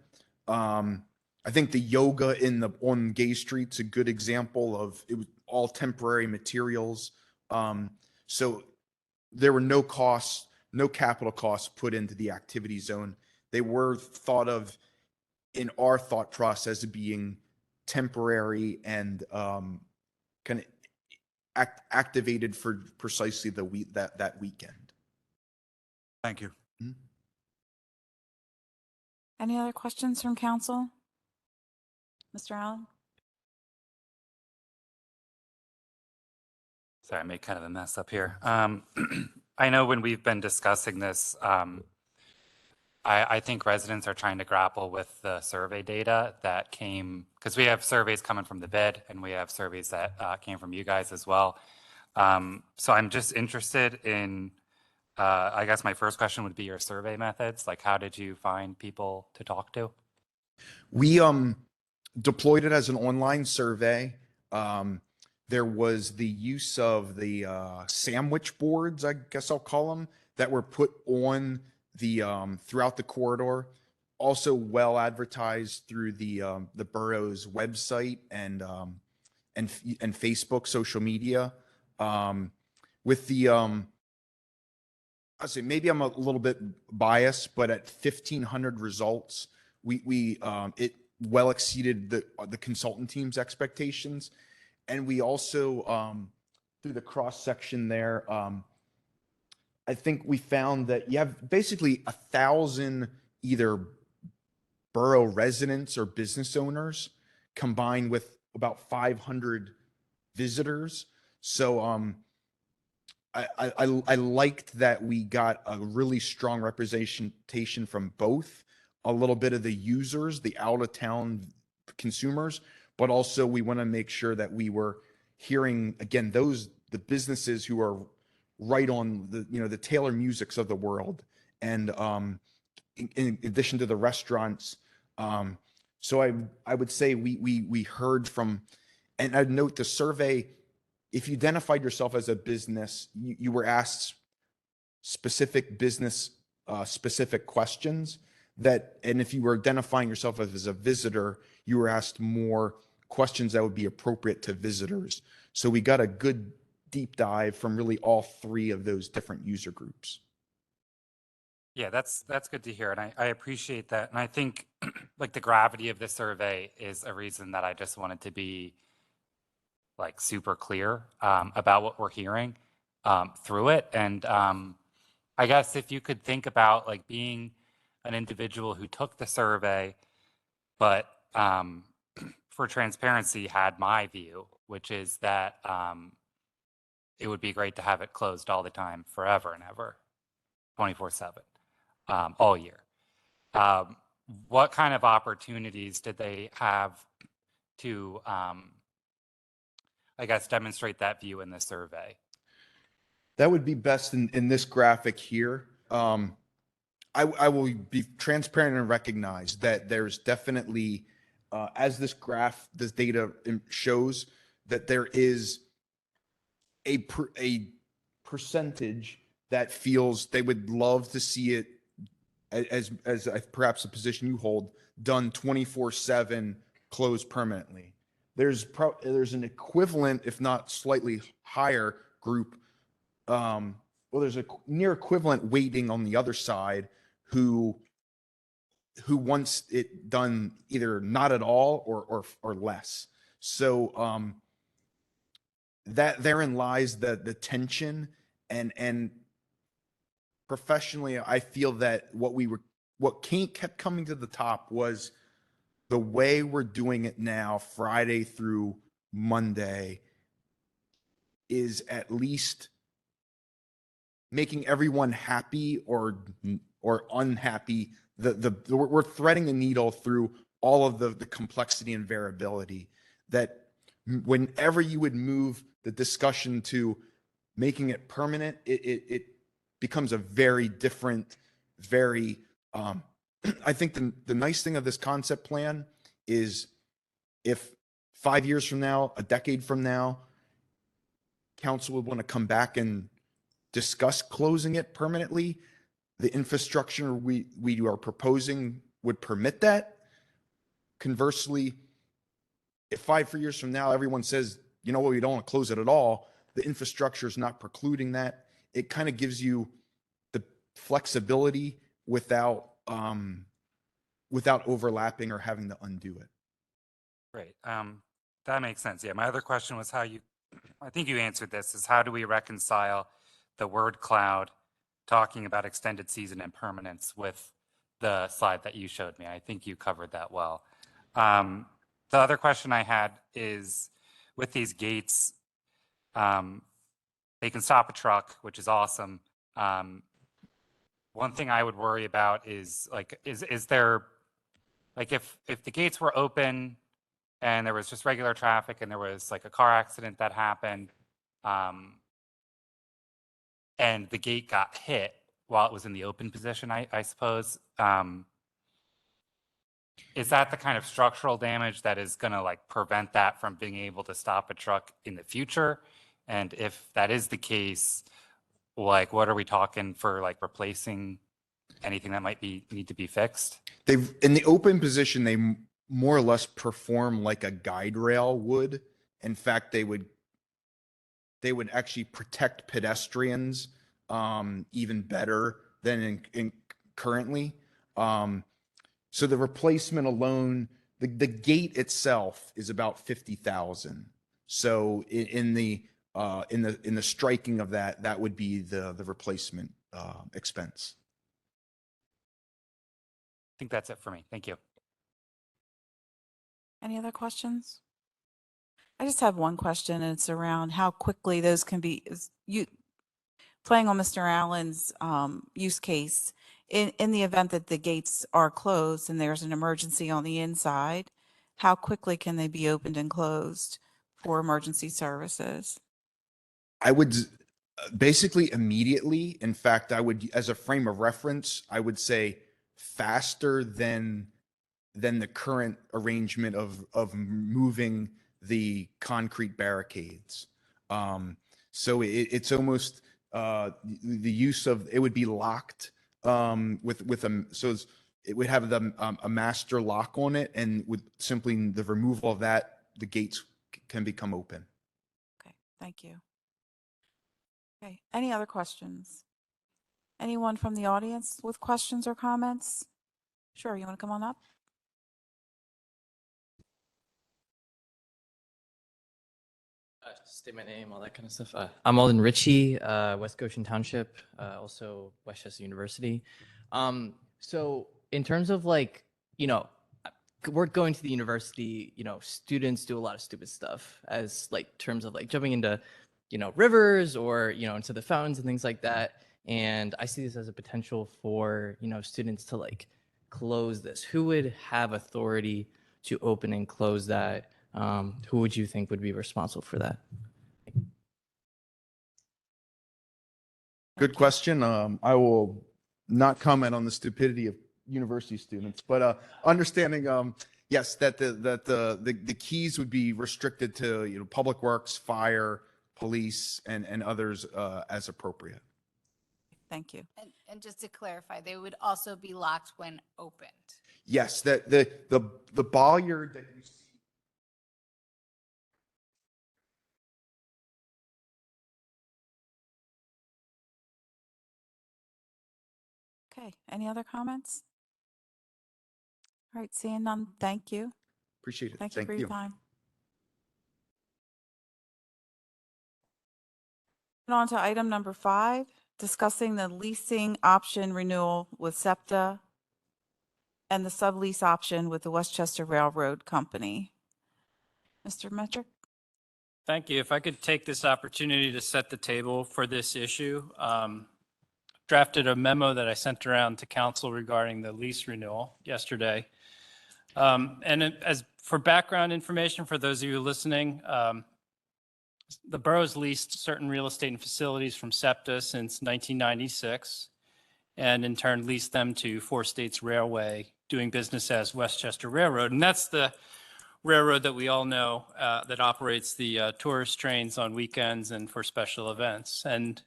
I think the yoga on Gay Street's a good example of it was all temporary materials. So there were no costs, no capital costs put into the activity zone. They were thought of in our thought process being temporary and kind of activated for precisely that weekend. Thank you. Any other questions from council? Mr. Allen? Sorry, I made kind of a mess up here. I know when we've been discussing this, I think residents are trying to grapple with the survey data that came, because we have surveys coming from the bid and we have surveys that came from you guys as well. So I'm just interested in, I guess my first question would be your survey methods. Like, how did you find people to talk to? We deployed it as an online survey. There was the use of the sandwich boards, I guess I'll call them, that were put on the throughout the corridor. Also well advertised through the borough's website and Facebook social media. With the I'll say maybe I'm a little bit biased, but at 1,500 results, it well exceeded the consultant team's expectations. And we also, through the cross section there, I think we found that you have basically 1,000 either borough residents or business owners combined with about 500 visitors. So I liked that we got a really strong representation from both, a little bit of the users, the out of town consumers, but also we want to make sure that we were hearing again the businesses who are right on the Taylor Musics of the world, and in addition to the restaurants. So I would say we heard from, and I'd note the survey. If you identified yourself as a business, you were asked specific business specific questions. and if you were identifying yourself as a visitor, you were asked more questions that would be appropriate to visitors. So we got a good deep dive from really all three of those different user groups. Yeah, that's good to hear, and I appreciate that. And I think like the gravity of the survey is a reason that I just wanted to be like super clear about what we're hearing through it. And I guess if you could think about like being an individual who took the survey, but for transparency had my view, which is that it would be great to have it closed all the time, forever and ever, 24/7, all year. What kind of opportunities did they have to, I guess, demonstrate that view in the survey? That would be best in this graphic here. I will be transparent and recognize that there's definitely, as this data shows, that there is a percentage that feels they would love to see it as perhaps a position you hold, done 24/7, closed permanently. There's an equivalent, if not slightly higher group. Well, there's a near equivalent weighting on the other side who wants it done either not at all or less. So that therein lies the tension, and professionally, I feel that what kept coming to the top was the way we're doing it now, Friday through Monday, is at least making everyone happy or unhappy. We're threading the needle through all of the complexity and variability, that whenever you would move the discussion to making it permanent, it becomes a very different, very I think the nice thing of this concept plan is if 5 years from now, a decade from now, council would want to come back and discuss closing it permanently, the infrastructure we are proposing would permit that. Conversely, if 5 years from now, everyone says, you know what, we don't want to close it at all, the infrastructure is not precluding that. It kind of gives you the flexibility without overlapping or having to undo it. Great. That makes sense. Yeah. My other question was I think you answered this, is how do we reconcile the word cloud talking about extended season and permanence with the slide that you showed me? I think you covered that well. The other question I had is with these gates, they can stop a truck, which is awesome. One thing I would worry about is like, is there, like if the gates were open and there was just regular traffic and there was like a car accident that happened, and the gate got hit while it was in the open position, I suppose, is that the kind of structural damage that is going to like prevent that from being able to stop a truck in the future? And if that is the case, like what are we talking for like replacing anything that might need to be fixed? In the open position, they more or less perform like a guide rail would. In fact, they would actually protect pedestrians even better than in currently. So the replacement alone, the gate itself is about 50,000. So in the striking of that would be the replacement expense. I think that's it for me. Thank you. Any other questions? I just have one question, and it's around how quickly those can be, playing on Mr. Allen's use case, in the event that the gates are closed and there's an emergency on the inside, how quickly can they be opened and closed for emergency services? I would basically immediately. In fact, I would, as a frame of reference, I would say faster than the current arrangement of moving the concrete barricades. So it's almost the use of, it would be locked with so it's it would have a master lock on it, and with simply the removal of that, the gates can become open. Okay, thank you. Okay, any other questions? Anyone from the audience with questions or comments? Sure, you want to come on up? State my name, all that kind of stuff. I'm Alden Ritchie, West Goshen Township, also Westchester University. So in terms of like, we're going to the university, students do a lot of stupid stuff as like terms of like jumping into, rivers or, into the fountains and things like that. And I see this as a potential for, students to like close this. Who would have authority to open and close that? Who would you think would be responsible for that? Good question. I will not comment on the stupidity of university students, but understanding, yes, that the keys would be restricted to public works, fire, police, and others as appropriate. Thank you. And just to clarify, they would also be locked when opened. Yes, that the bollard that you see. Okay, any other comments? All right, seeing none, thank you. Appreciate it. Thank you for your time. And on to item number 5, discussing the leasing option renewal with SEPTA and the sublease option with the Westchester Railroad Company. Mr. Metrick? Thank you. If I could take this opportunity to set the table for this issue. Drafted a memo that I sent around to council regarding the lease renewal yesterday. As for background information, for those of you listening, the borough's leased certain real estate and facilities from SEPTA since 1996, and in turn leased them to Four States Railway, doing business as Westchester Railroad. And that's the railroad that we all know that operates the tourist trains on weekends and for special events. And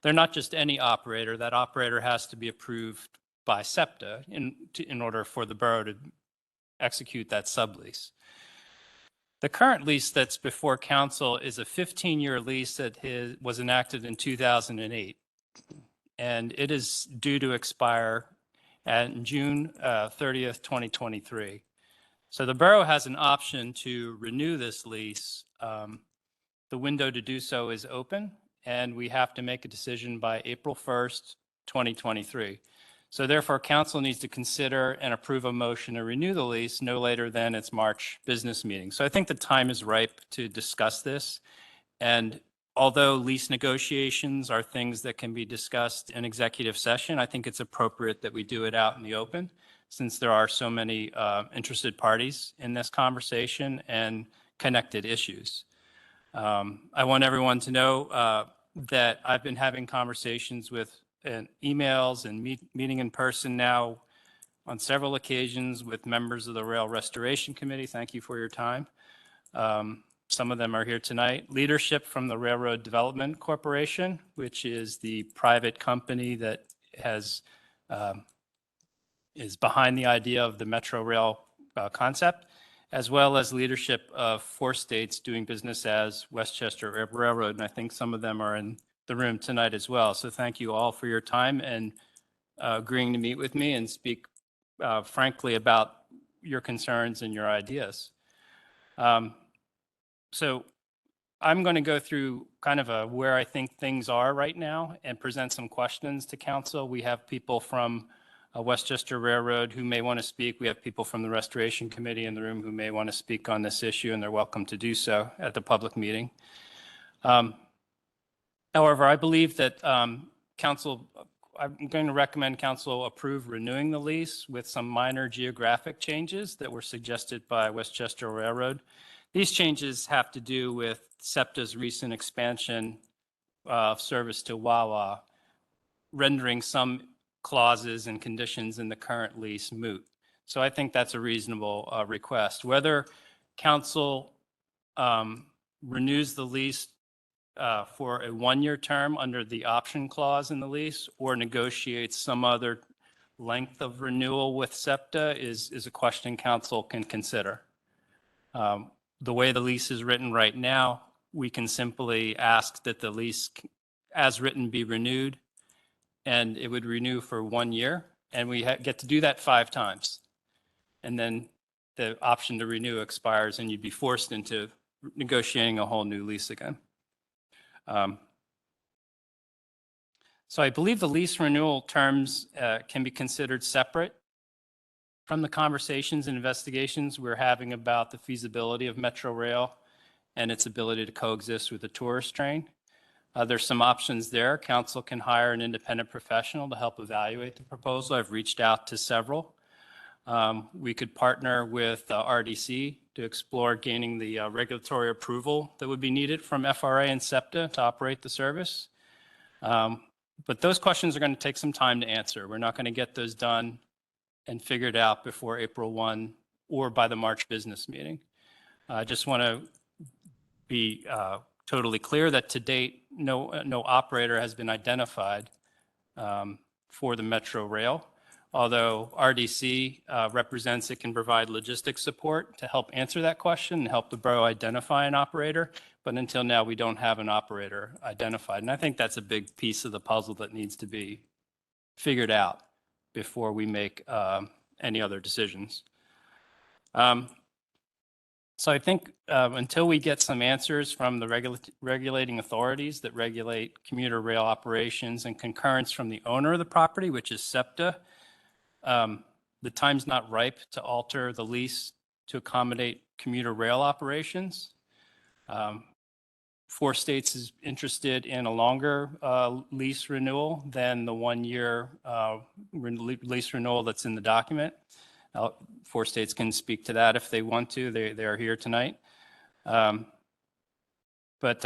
they're not just any operator. That operator has to be approved by SEPTA in order for the borough to execute that sublease. The current lease that's before council is a 15-year lease that was enacted in 2008, and it is due to expire on June 30th, 2023. So the borough has an option to renew this lease. The window to do so is open, and we have to make a decision by April 1st, 2023. So therefore, council needs to consider and approve a motion to renew the lease no later than its March business meeting. So I think the time is ripe to discuss this. And although lease negotiations are things that can be discussed in executive session, I think it's appropriate that we do it out in the open, since there are so many interested parties in this conversation and connected issues. I want everyone to know that I've been having conversations with emails and meeting in person now on several occasions with members of the Rail Restoration Committee. Thank you for your time. Some of them are here tonight. Leadership from the Railroad Development Corporation, which is the private company that is behind the idea of the Metro Rail concept, as well as leadership of Four States doing business as Westchester Railroad. And I think some of them are in the room tonight as well. So thank you all for your time and agreeing to meet with me and speak frankly about your concerns and your ideas. So I'm going to go through kind of where I think things are right now and present some questions to council. We have people from Westchester Railroad who may want to speak. We have people from the Restoration Committee in the room who may want to speak on this issue, and they're welcome to do so at the public meeting. However, I believe that I'm going to recommend council approve renewing the lease with some minor geographic changes that were suggested by Westchester Railroad. These changes have to do with SEPTA's recent expansion of service to Wawa, rendering some clauses and conditions in the current lease moot. So I think that's a reasonable request. Whether council renews the lease for a one-year term under the option clause in the lease or negotiates some other length of renewal with SEPTA is a question council can consider. The way the lease is written right now, we can simply ask that the lease as written be renewed, and it would renew for 1 year, and we get to do that 5 times. And then the option to renew expires and you'd be forced into negotiating a whole new lease again. So I believe the lease renewal terms can be considered separate from the conversations and investigations we're having about the feasibility of Metro Rail and its ability to coexist with the tourist train. There's some options there. Council can hire an independent professional to help evaluate the proposal. I've reached out to several. We could partner with RDC to explore gaining the regulatory approval that would be needed from FRA and SEPTA to operate the service. But those questions are going to take some time to answer. We're not going to get those done and figured out before April 1 or by the March business meeting. I just want to be totally clear that to date, no operator has been identified for the Metro Rail. Although RDC represents it can provide logistics support to help answer that question and help the borough identify an operator. But until now, we don't have an operator identified. And I think that's a big piece of the puzzle that needs to be figured out before we make any other decisions. So I think until we get some answers from the regulating authorities that regulate commuter rail operations and concurrence from the owner of the property, which is SEPTA, the time's not ripe to alter the lease to accommodate commuter rail operations. 4 states is interested in a longer lease renewal than the 1-year lease renewal that's in the document. 4 states can speak to that if they want to. They are here tonight. But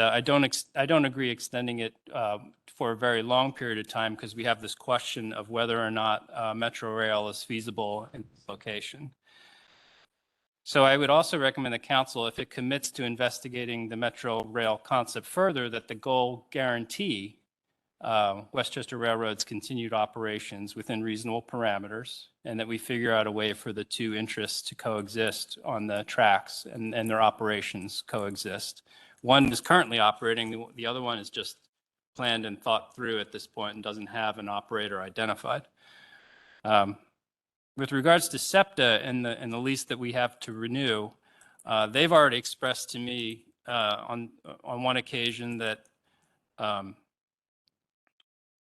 I don't agree extending it for a very long period of time because we have this question of whether or not Metro Rail is feasible in this location. So I would also recommend the council, if it commits to investigating the Metro Rail concept further, that the goal guarantee Westchester Railroad's continued operations within reasonable parameters, and that we figure out a way for the 2 interests to coexist on the tracks and their operations coexist. One is currently operating, the other one is just planned and thought through at this point and doesn't have an operator identified. With regards to SEPTA and the lease that we have to renew, they've already expressed to me on one occasion that the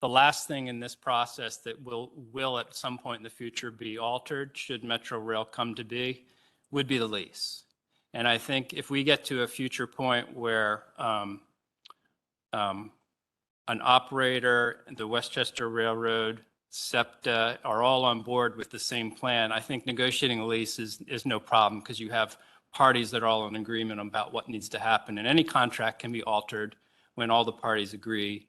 last thing in this process that will at some point in the future be altered should Metro Rail come to be would be the lease. And I think if we get to a future point where an operator, the Westchester Railroad, SEPTA are all on board with the same plan, I think negotiating a lease is no problem because you have parties that are all in agreement about what needs to happen. And any contract can be altered when all the parties agree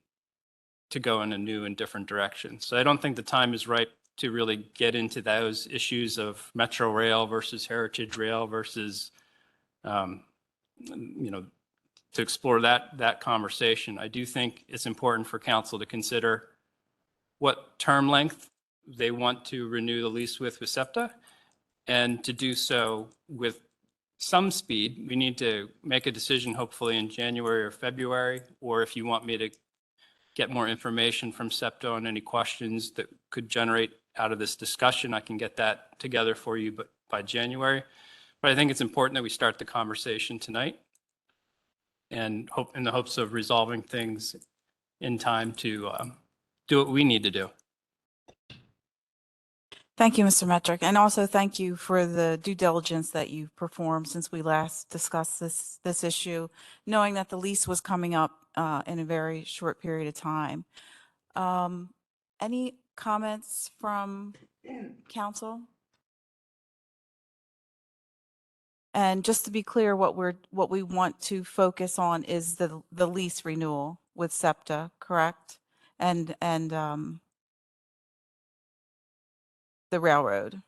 to go in a new and different direction. So I don't think the time is ripe to really get into those issues of Metro Rail versus Heritage Rail versus, to explore that conversation. I do think it's important for council to consider what term length they want to renew the lease with SEPTA, and to do so with some speed. We need to make a decision hopefully in January or February, or if you want me to get more information from SEPTA on any questions that could generate out of this discussion, I can get that together for you by January. But I think it's important that we start the conversation tonight and in the hopes of resolving things in time to do what we need to do. Thank you, Mr. Metrick. And also thank you for the due diligence that you've performed since we last discussed this issue, knowing that the lease was coming up in a very short period of time. Any comments from council? And just to be clear, what we want to focus on is the lease renewal with SEPTA, correct? And the railroad,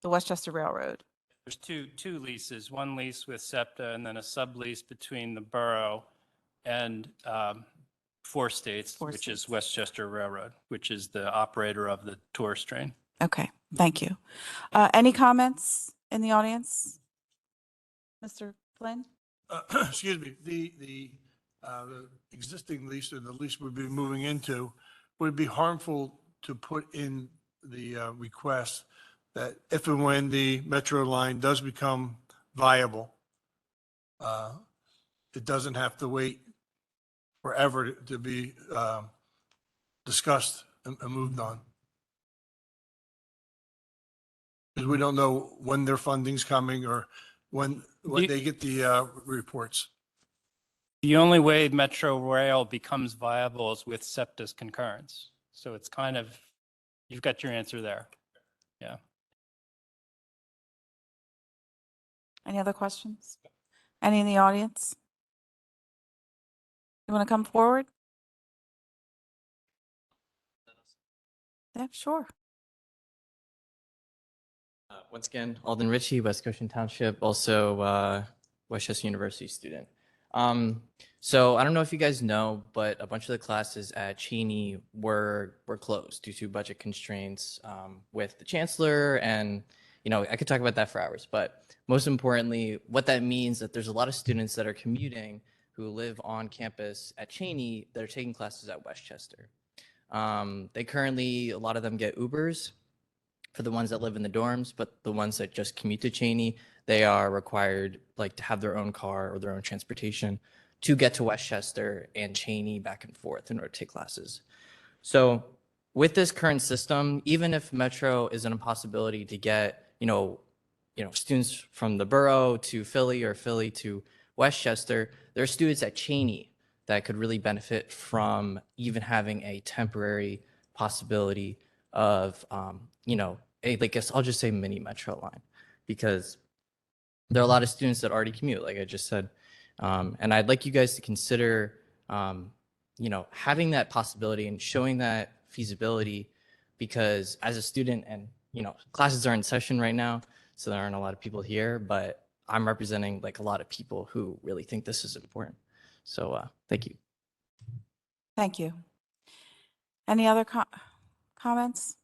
the Westchester Railroad. There's two leases, one lease with SEPTA and then a sublease between the borough and 4 states, which is Westchester Railroad, which is the operator of the tourist train. Okay, thank you. Any comments in the audience? Mr. Flynn? Excuse me, the existing lease or the lease we'd be moving into, would it be harmful to put in the request that if and when the metro line does become viable, it doesn't have to wait forever to be discussed and moved on? Because we don't know when their funding's coming or when they get the reports. The only way Metro Rail becomes viable is with SEPTA's concurrence. So it's kind of, you've got your answer there. Yeah. Any other questions? Any in the audience? You want to come forward? Yeah, sure. Once again, Alden Ritchie, West Goshen Township, also Westchester University student. So I don't know if you guys know, but a bunch of the classes at Cheney were closed due to budget constraints with the chancellor, and I could talk about that for hours. But most importantly, what that means that there's a lot of students that are commuting who live on campus at Cheney that are taking classes at Westchester. They currently, a lot of them get Ubers for the ones that live in the dorms, but the ones that just commute to Cheney, they are required to have their own car or their own transportation to get to Westchester and Cheney back and forth in order to take classes. So with this current system, even if Metro is an impossibility to get, students from the borough to Philly or Philly to Westchester, there are students at Cheney that could really benefit from even having a temporary possibility of, I'll just say mini Metro line, because there are a lot of students that already commute, like I just said. And I'd like you guys to consider, having that possibility and showing that feasibility, because as a student, and, classes are in session right now, so there aren't a lot of people here, but I'm representing a lot of people who really think this is important. So thank you. Thank you. Any other comments?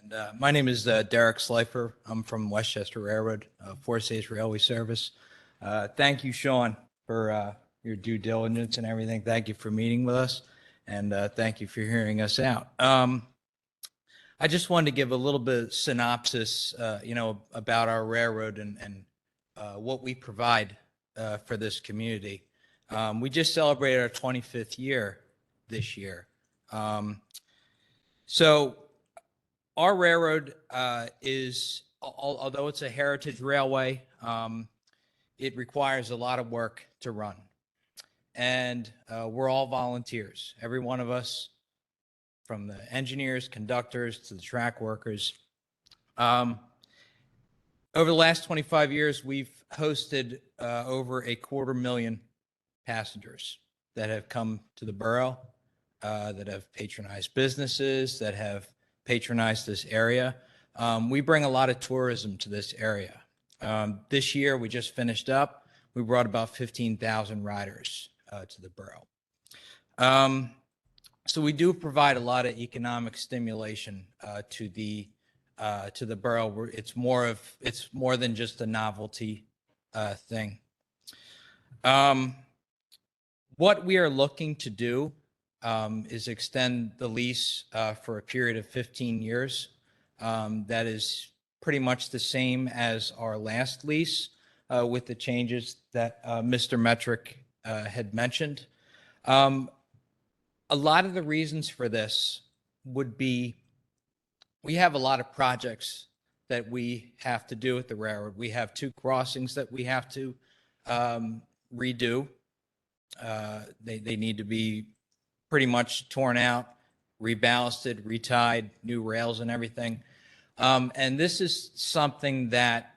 And my name is Derek Slifer. I'm from Westchester Railroad, Forsyth Railway Service. Thank you, Sean, for your due diligence and everything. Thank you for meeting with us, and thank you for hearing us out. I just wanted to give a little bit of synopsis, about our railroad and what we provide for this community. We just celebrated our 25th year this year. So our railroad is, although it's a heritage railway, it requires a lot of work to run. And we're all volunteers, every one of us, from the engineers, conductors, to the track workers. Over the last 25 years, we've hosted over 250,000 passengers that have come to the borough, that have patronized businesses, that have patronized this area. We bring a lot of tourism to this area. This year, we just finished up, we brought about 15,000 riders to the borough. So we do provide a lot of economic stimulation to the borough. It's more than just a novelty thing. What we are looking to do is extend the lease for a period of 15 years. That is pretty much the same as our last lease, with the changes that Mr. Metric had mentioned. A lot of the reasons for this would be, we have a lot of projects that we have to do at the railroad. We have 2 crossings that we have to redo. They need to be pretty much torn out, reballasted, retied, new rails and everything. And this is something that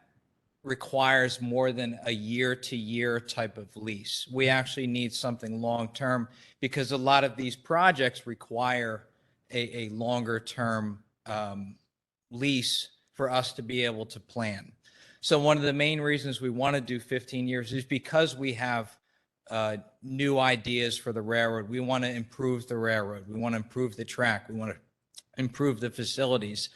requires more than a year-to-year type of lease. We actually need something long-term, because a lot of these projects require a longer-term lease for us to be able to plan. So one of the main reasons we want to do 15 years is because we have new ideas for the railroad. We want to improve the railroad. We want to improve the track. We want to improve the facilities.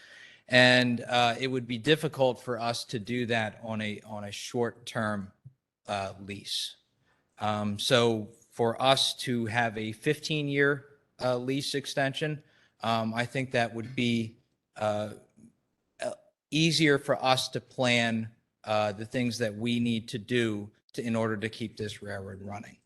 And it would be difficult for us to do that on a short-term lease. So for us to have a 15-year lease extension, I think that would be easier for us to plan the things that we need to do in order to keep this railroad running.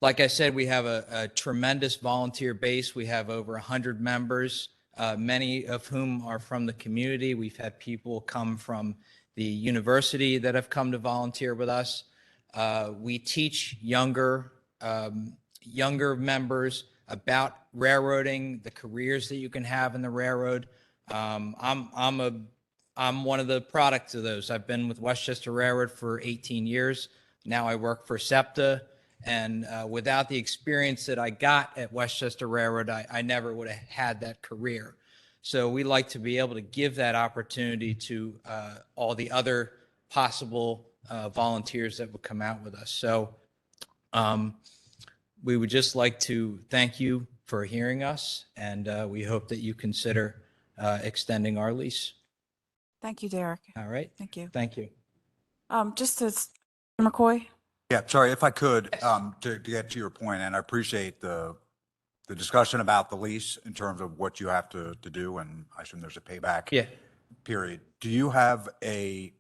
Like I said, we have a tremendous volunteer base. We have over 100 members, many of whom are from the community. We've had people come from the university that have come to volunteer with us. We teach younger members about railroading, the careers that you can have in the railroad. I'm one of the products of those. I've been with Westchester Railroad for 18 years. Now I work for SEPTA. And without the experience that I got at Westchester Railroad, I never would have had that career. So we like to be able to give that opportunity to all the other possible volunteers that would come out with us. So we would just like to thank you for hearing us, and we hope that you consider extending our lease. Thank you, Derek. All right. Thank you. Thank you. Just as McCoy. Yeah, sorry, if I could, to get to your point, and I appreciate the discussion about the lease in terms of what you have to do, and I assume there's a payback period. Do you have a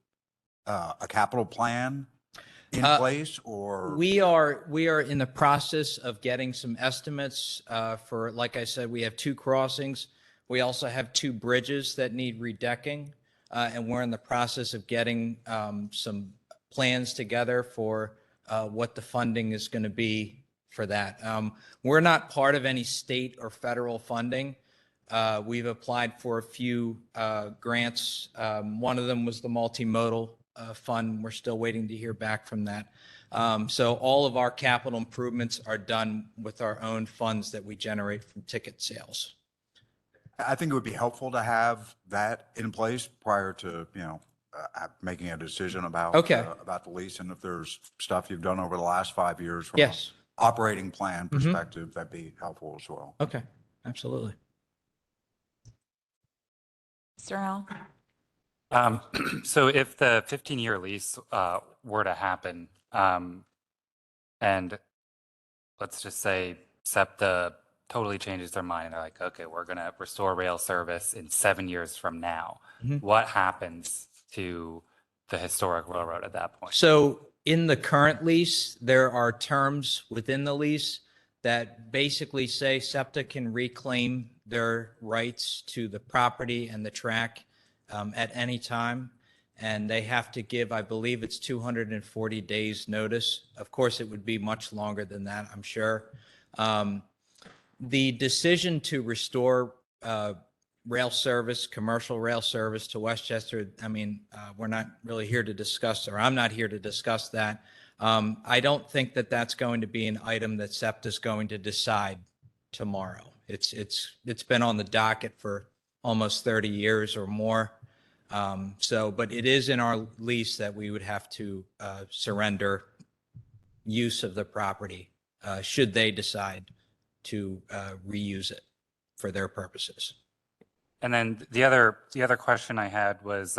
capital plan in place, or? We are in the process of getting some estimates for, like I said, we have 2 crossings. We also have 2 bridges that need redecking, and we're in the process of getting some plans together for what the funding is going to be for that. We're not part of any state or federal funding. We've applied for a few grants. One of them was the multimodal fund. We're still waiting to hear back from that. So all of our capital improvements are done with our own funds that we generate from ticket sales. I think it would be helpful to have that in place prior to, making a decision about the lease. And if there's stuff you've done over the last 5 years from an operating plan perspective, that'd be helpful as well. Okay, absolutely. Mr. Al? So if the 15-year lease were to happen, and let's just say SEPTA totally changes their mind, they're like, okay, we're going to restore rail service in 7 years from now. What happens to the historic railroad at that point? So in the current lease, there are terms within the lease that basically say SEPTA can reclaim their rights to the property and the track at any time. And they have to give, I believe it's 240 days notice. Of course, it would be much longer than that, I'm sure. The decision to restore rail service, commercial rail service to Westchester, I mean, we're not really here to discuss, or I'm not here to discuss that. I don't think that that's going to be an item that SEPTA is going to decide tomorrow. It's been on the docket for almost 30 years or more. But it is in our lease that we would have to surrender use of the property should they decide to reuse it for their purposes. And then the other question I had was,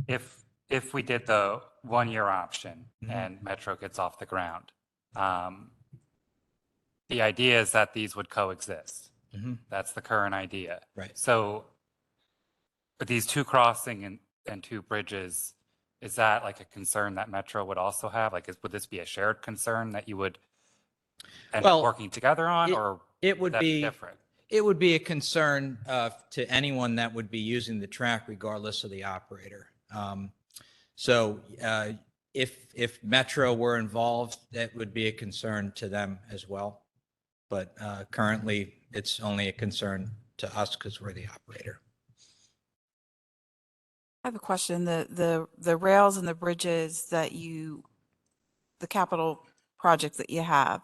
if we did the 1-year option and Metro gets off the ground, the idea is that these would coexist. That's the current idea. Right. So, but these 2 crossing and 2 bridges, is that like a concern that Metro would also have? Like, would this be a shared concern that you would end up working together on, or it would be different? It would be a concern to anyone that would be using the track, regardless of the operator. If Metro were involved, that would be a concern to them as well. But currently, it's only a concern to us because we're the operator. I have a question. The rails and the bridges that the capital projects that you have,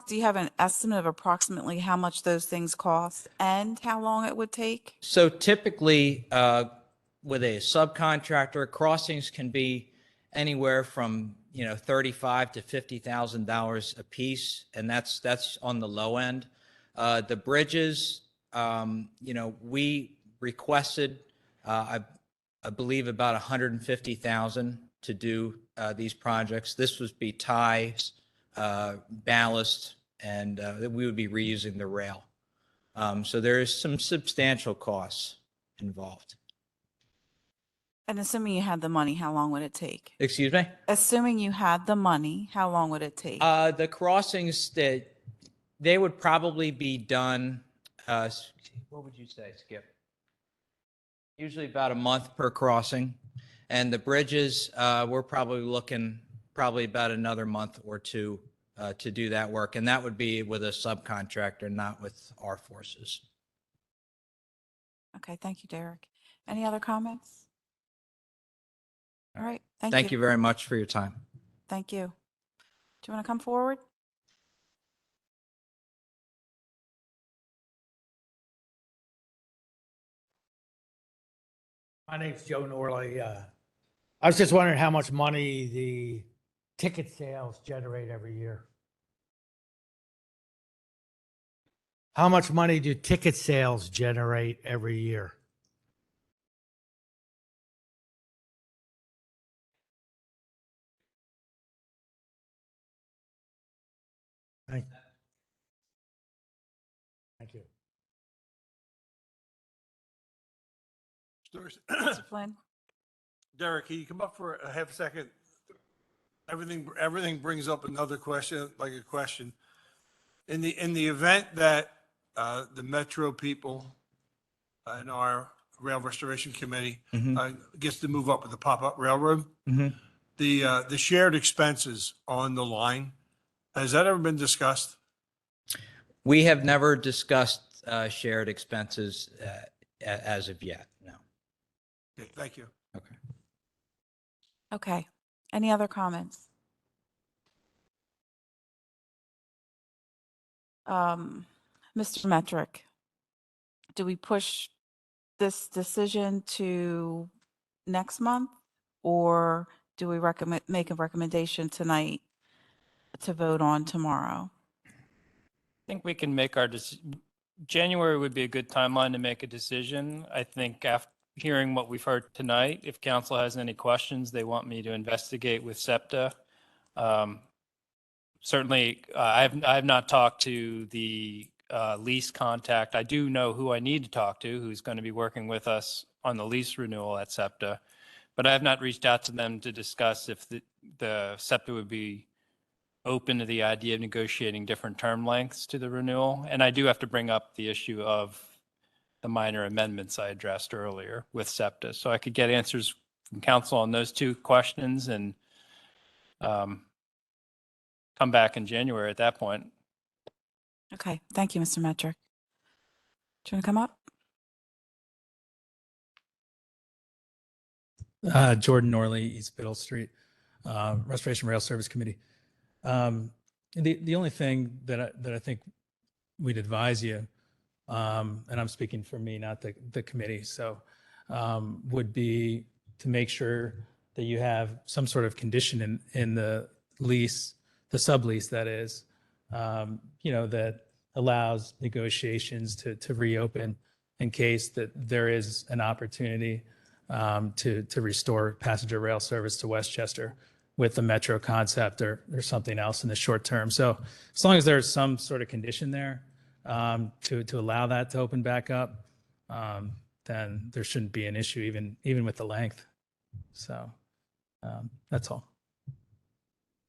do you have an estimate of approximately how much those things cost and how long it would take? So typically, with a subcontractor, crossings can be anywhere from, $35 to $50,000 a piece, and that's on the low end. The bridges, we requested, I believe about 150,000 to do these projects. This would be ties, ballast, and we would be reusing the rail. So there is some substantial costs involved. And assuming you had the money, how long would it take? Excuse me? Assuming you had the money, how long would it take? The crossings that they would probably be done, what would you say, Skip? Usually about a month per crossing. And the bridges, we're probably looking about another month or two to do that work. And that would be with a subcontractor, not with our forces. Okay, thank you, Derek. Any other comments? All right, thank you. Thank you very much for your time. Thank you. Do you want to come forward? My name's Joe Norley. I was just wondering how much money the ticket sales generate every year. How much money do ticket sales generate every year? Thank you. Mr. Flynn? Derek, can you come up for a half a second? Everything brings up another question, like a question. In the event that the Metro people and our Rail Restoration Committee gets to move up with the pop-up railroad, the shared expenses on the line, has that ever been discussed? We have never discussed shared expenses as of yet, no. Okay, thank you. Okay. Okay. Any other comments? Mr. Metric, do we push this decision to next month, or do we make a recommendation tonight to vote on tomorrow? I think we can make our January would be a good timeline to make a decision. I think after hearing what we've heard tonight, if council has any questions they want me to investigate with SEPTA, certainly I have not talked to the lease contact. I do know who I need to talk to, who's going to be working with us on the lease renewal at SEPTA, but I have not reached out to them to discuss if the SEPTA would be open to the idea of negotiating different term lengths to the renewal. And I do have to bring up the issue of the minor amendments I addressed earlier with SEPTA. So I could get answers from council on those two questions and come back in January at that point. Okay. Thank you, Mr. Metric. Do you want to come up? Jordan Norley, East Biddle Street, Restoration Rail Service Committee. The only thing that I think we'd advise you, and I'm speaking for me, not the committee, so would be to make sure that you have some sort of condition in the lease, the sublease that is, that allows negotiations to reopen in case that there is an opportunity to restore passenger rail service to Westchester with the Metro concept or something else in the short term. So as long as there's some sort of condition there to allow that to open back up, then there shouldn't be an issue even with the length. So that's all.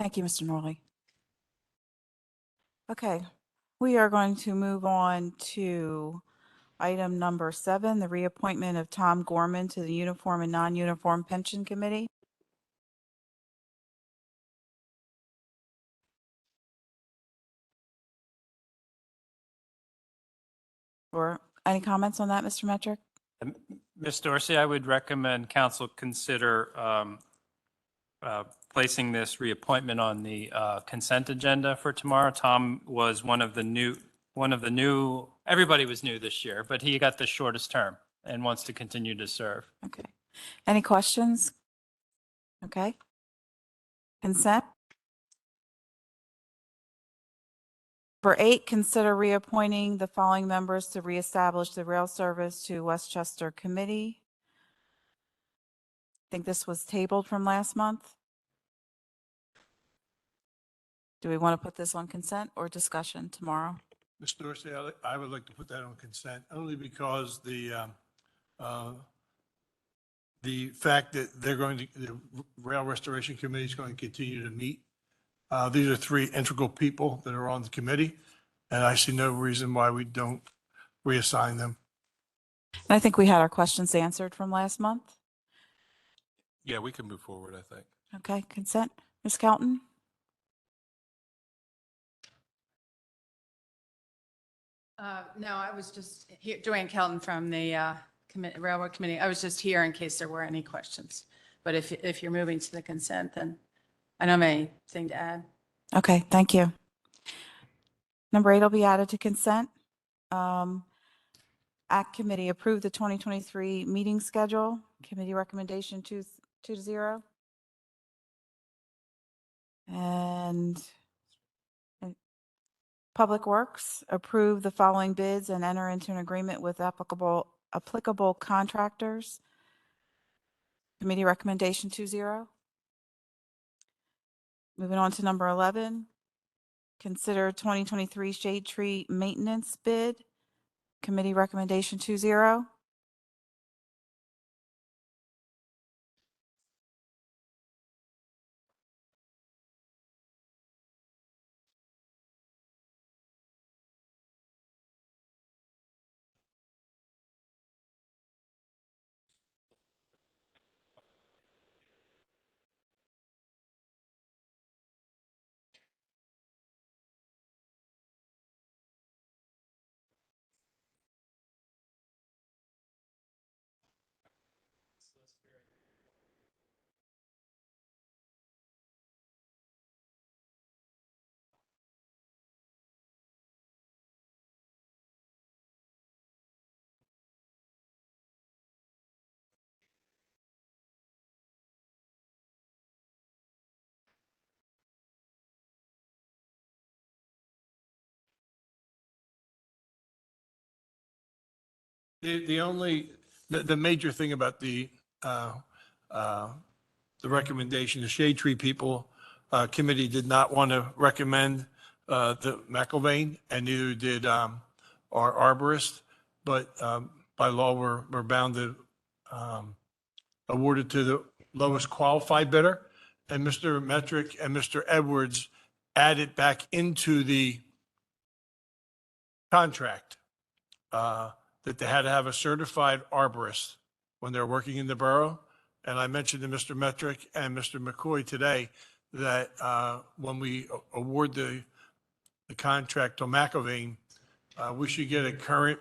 Thank you, Mr. Norley. Okay, we are going to move on to item number 7, the reappointment of Tom Gorman to the Uniform and Non-Uniform Pension Committee. Or any comments on that, Mr. Metric? Ms. Dorsey, I would recommend council consider placing this reappointment on the consent agenda for tomorrow. Tom was one of the new, everybody was new this year, but he got the shortest term and wants to continue to serve. Okay. Any questions? Okay. Consent. For 8, consider reappointing the following members to reestablish the rail service to Westchester Committee. I think this was tabled from last month. Do we want to put this on consent or discussion tomorrow? Mr. Dorsey, I would like to put that on consent only because the fact that the Rail Restoration Committee is going to continue to meet. These are 3 integral people that are on the committee, and I see no reason why we don't reassign them. And I think we had our questions answered from last month. Yeah, we can move forward, I think. Okay, consent. Ms. Kelton? No, I was just here, Joanne Kelton from the Railroad Committee. I was just here in case there were any questions. But if you're moving to the consent, then I don't have anything to add. Okay, thank you. Number 8 will be added to consent. Act Committee approved the 2023 meeting schedule. Committee recommendation 2-0. And Public Works approved the following bids and enter into an agreement with applicable contractors. Committee recommendation 2-0. Moving on to number 11, consider 2023 shade tree maintenance bid. Committee recommendation 2-0. The major thing about the recommendation, the shade tree people committee did not want to recommend the McIlvain, and neither did our arborist. But by law, we're bound to award it to the lowest qualified bidder. And Mr. Metrick and Mr. Edwards added back into the contract that they had to have a certified arborist when they're working in the borough. And I mentioned to Mr. Metrick and Mr. McCoy today that when we award the contract to McIlvain, we should get a current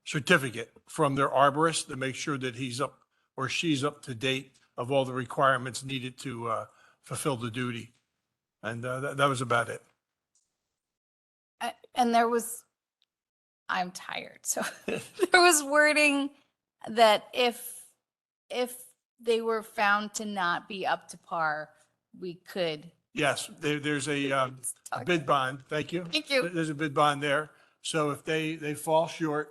certificate from their arborist to make sure that he's up or she's up to date of all the requirements needed to fulfill the duty. And that was about it. And I'm tired. So there was wording that if they were found to not be up to par, we could. Yes, there's a bid bond. Thank you. Thank you. There's a bid bond there. So if they fall short,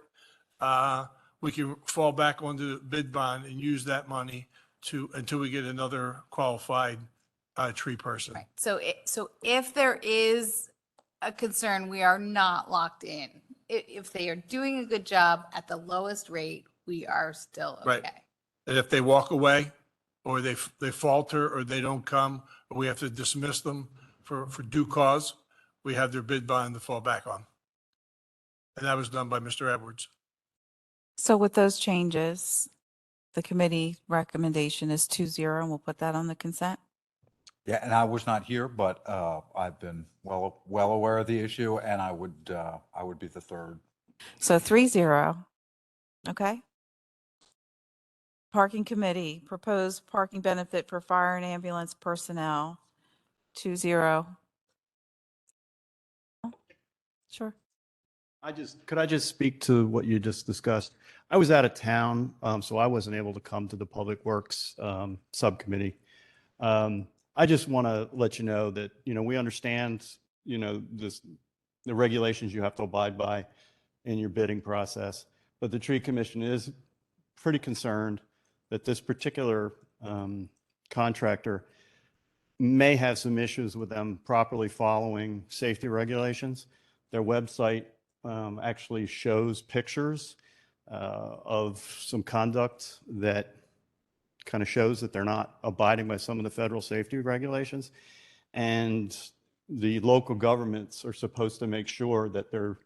we can fall back onto the bid bond and use that money until we get another qualified tree person. Right. So if there is a concern, we are not locked in. If they are doing a good job at the lowest rate, we are still okay. Right. And if they walk away or they falter or they don't come, or we have to dismiss them for due cause, we have their bid bond to fall back on. And that was done by Mr. Edwards. So with those changes, the committee recommendation is 2-0, and we'll put that on the consent. Yeah, and I was not here, but I've been well aware of the issue, and I would be the third. So 3-0. Okay. Parking committee, proposed parking benefit for fire and ambulance personnel, 2-0. Sure. Could I just speak to what you just discussed? I was out of town, so I wasn't able to come to the Public Works subcommittee. I just want to let you know that, we understand, the regulations you have to abide by in your bidding process. But the tree commission is pretty concerned that this particular contractor may have some issues with them properly following safety regulations. Their website actually shows pictures of some conduct that kind of shows that they're not abiding by some of the federal safety regulations. And the local governments are supposed to make sure that their,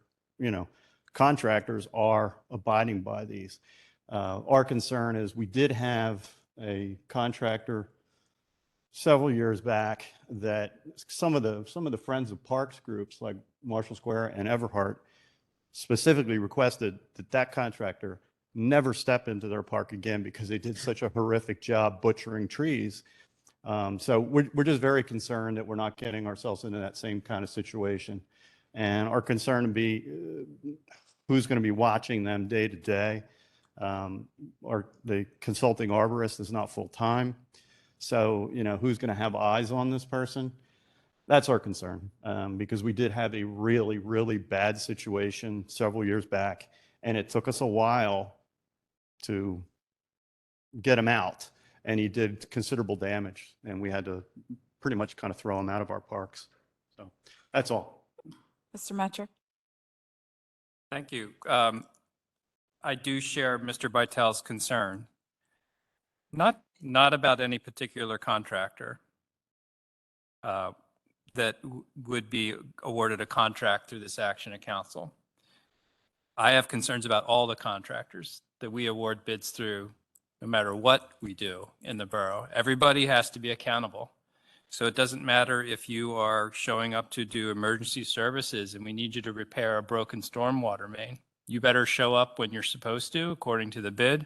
contractors are abiding by these. Our concern is we did have a contractor several years back that some of the Friends of Parks groups like Marshall Square and Everhart specifically requested that contractor never step into their park again because they did such a horrific job butchering trees. So we're just very concerned that we're not getting ourselves into that same kind of situation. And our concern would be who's going to be watching them day to day. The consulting arborist is not full time. So, who's going to have eyes on this person? That's our concern, because we did have a really, really bad situation several years back, and it took us a while to get him out, and he did considerable damage, and we had to pretty much kind of throw him out of our parks. So that's all. Mr. Metrick? Thank you. I do share Mr. Bytel's concern. Not about any particular contractor that would be awarded a contract through this action of council. I have concerns about all the contractors that we award bids through, no matter what we do in the borough. Everybody has to be accountable. So it doesn't matter if you are showing up to do emergency services and we need you to repair a broken stormwater main. You better show up when you're supposed to, according to the bid.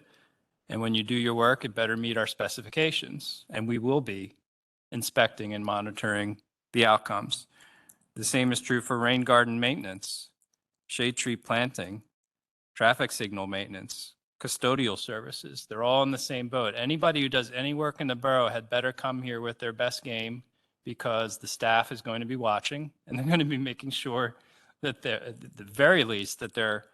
And when you do your work, it better meet our specifications. And we will be inspecting and monitoring the outcomes. The same is true for rain garden maintenance, shade tree planting, traffic signal maintenance, custodial services. They're all in the same boat. Anybody who does any work in the borough had better come here with their best game, because the staff is going to be watching and they're going to be making sure that they're, at the very least, that they're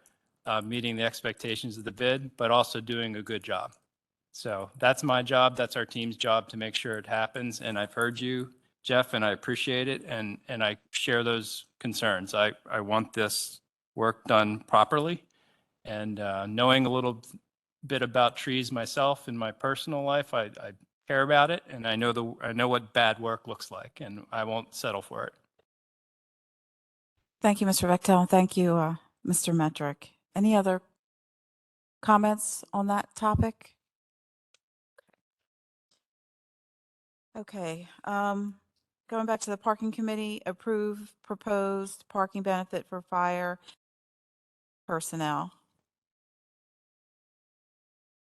meeting the expectations of the bid, but also doing a good job. So that's my job. That's our team's job to make sure it happens. And I've heard you, Jeff, and I appreciate it. And I share those concerns. I want this work done properly. And knowing a little bit about trees myself in my personal life, I care about it. And I know what bad work looks like, and I won't settle for it. Thank you, Mr. Bechtel. Thank you, Mr. Metrick. Any other comments on that topic? Okay. Going back to the parking committee, approve proposed parking benefit for fire personnel.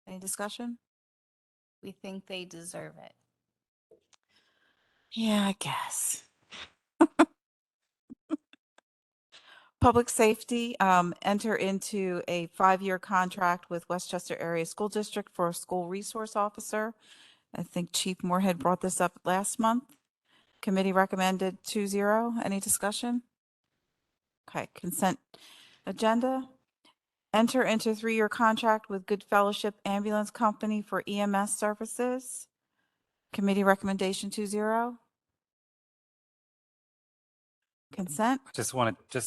Any discussion? We think they deserve it. Yeah, I guess. Public safety, enter into a 5-year contract with Westchester Area School District for a school resource officer. I think Chief Moorhead brought this up last month. Committee recommended 2-0. Any discussion? Okay, consent agenda. Enter into 3-year contract with Good Fellowship Ambulance Company for EMS services. Committee recommendation 2-0. Consent. Just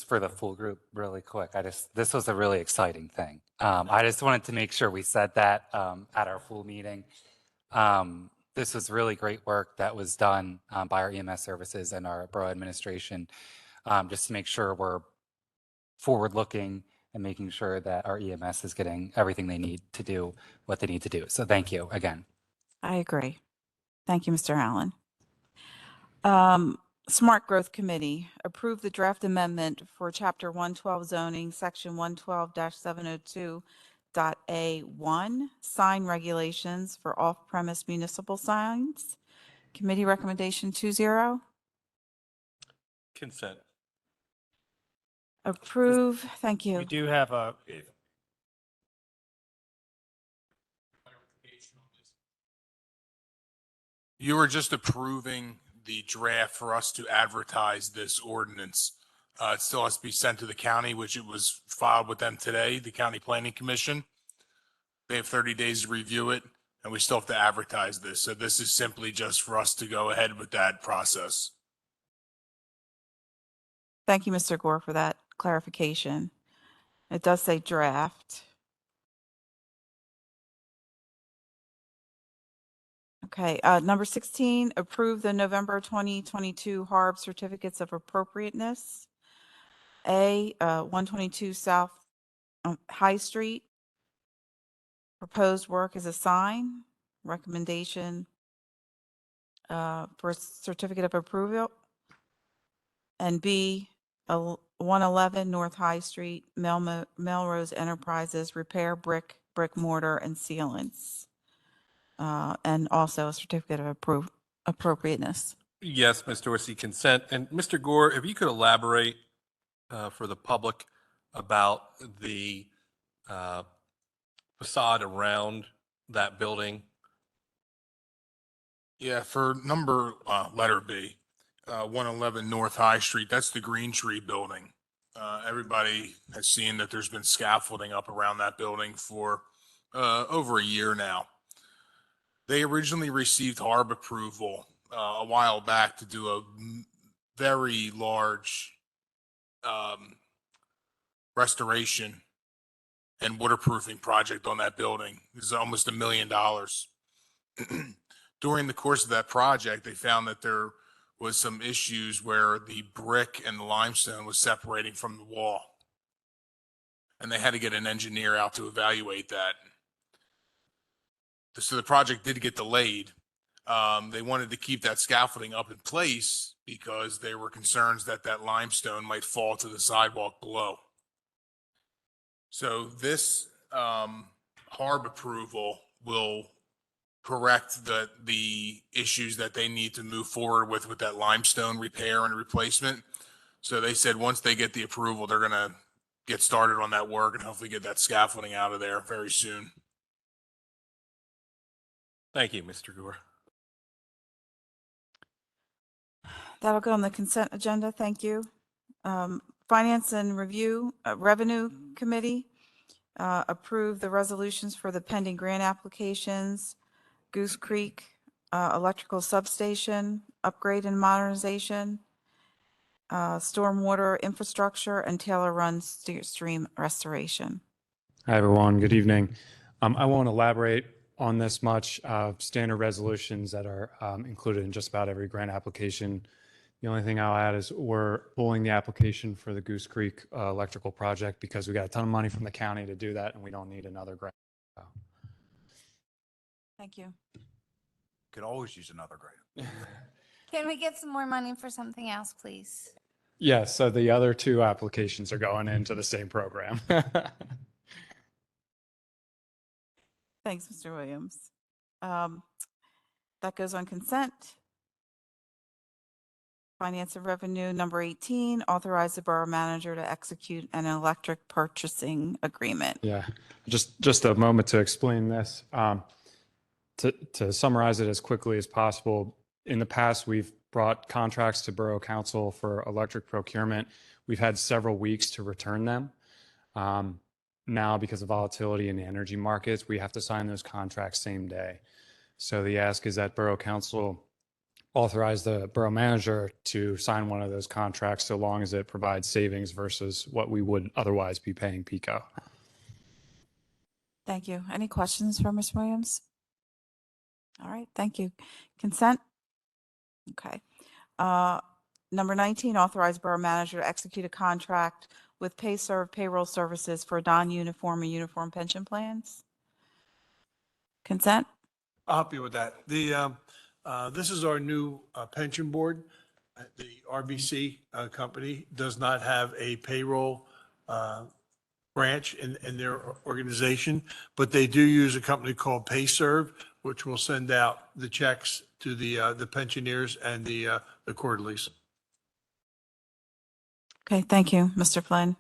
for the full group really quick, this was a really exciting thing. I just wanted to make sure we said that at our full meeting. This was really great work that was done by our EMS services and our borough administration, just to make sure we're forward looking and making sure that our EMS is getting everything they need to do what they need to do. So thank you again. I agree. Thank you, Mr. Allen. Smart Growth Committee, approve the draft amendment for Chapter 112 zoning, Section 112-702.A1, sign regulations for off-premise municipal signs. Committee recommendation 2-0. Consent. Approve, thank you. We do have a, You were just approving the draft for us to advertise this ordinance. It still has to be sent to the county, which it was filed with them today, the County Planning Commission. They have 30 days to review it, and we still have to advertise this. So this is simply just for us to go ahead with that process. Thank you, Mr. Gore, for that clarification. It does say draft. Okay, number 16, approve the November 2022 HARB certificates of appropriateness. A, 122 South High Street. Proposed work is a sign. Recommendation for certificate of approval. And B, 111 North High Street, Melrose Enterprises, repair brick mortar and sealants. And also a certificate of appropriateness. Yes, Ms. Dorsey, consent. And Mr. Gore, if you could elaborate for the public about the facade around that building. Yeah, for letter B, 111 North High Street, that's the Green Tree Building. Everybody has seen that there's been scaffolding up around that building for over a year now. They originally received HARB approval a while back to do a very large restoration and waterproofing project on that building. This is almost $1 million. During the course of that project, they found that there was some issues where the brick and the limestone was separating from the wall. And they had to get an engineer out to evaluate that. So the project did get delayed. They wanted to keep that scaffolding up in place because they were concerned that that limestone might fall to the sidewalk below. So this HARB approval will correct the issues that they need to move forward with that limestone repair and replacement. So they said once they get the approval, they're going to get started on that work and hopefully get that scaffolding out of there very soon. Thank you, Mr. Gore. That'll go on the consent agenda. Thank you. Finance and Revenue Committee approve the resolutions for the pending grant applications, Goose Creek Electrical Substation upgrade and modernization, stormwater infrastructure, and Taylor Run stream restoration. Hi, everyone. Good evening. I won't elaborate on this much. Standard resolutions that are included in just about every grant application. The only thing I'll add is we're pulling the application for the Goose Creek electrical project because we got a ton of money from the county to do that and we don't need another grant. Thank you. Could always use another grant. Can we get some more money for something else, please? Yes, so the other two applications are going into the same program. Thanks, Mr. Williams. That goes on consent. Finance and Revenue, number 18, authorize the borough manager to execute an electric purchasing agreement. Yeah, just a moment to explain this. To summarize it as quickly as possible, in the past, we've brought contracts to Borough Council for electric procurement. We've had several weeks to return them. Now, because of volatility in the energy markets, we have to sign those contracts same day. So the ask is that Borough Council authorize the borough manager to sign one of those contracts so long as it provides savings versus what we would otherwise be paying PECO. Thank you. Any questions for Ms. Williams? All right, thank you. Consent? Okay. Number 19, authorize borough manager to execute a contract with PayServe Payroll Services for non-uniform and uniform pension plans. Consent? I'll help you with that. This is our new pension board. The RBC company does not have a payroll branch in their organization, but they do use a company called PayServe, which will send out the checks to the pensioners and the quarterlies. Okay, thank you, Mr. Flynn.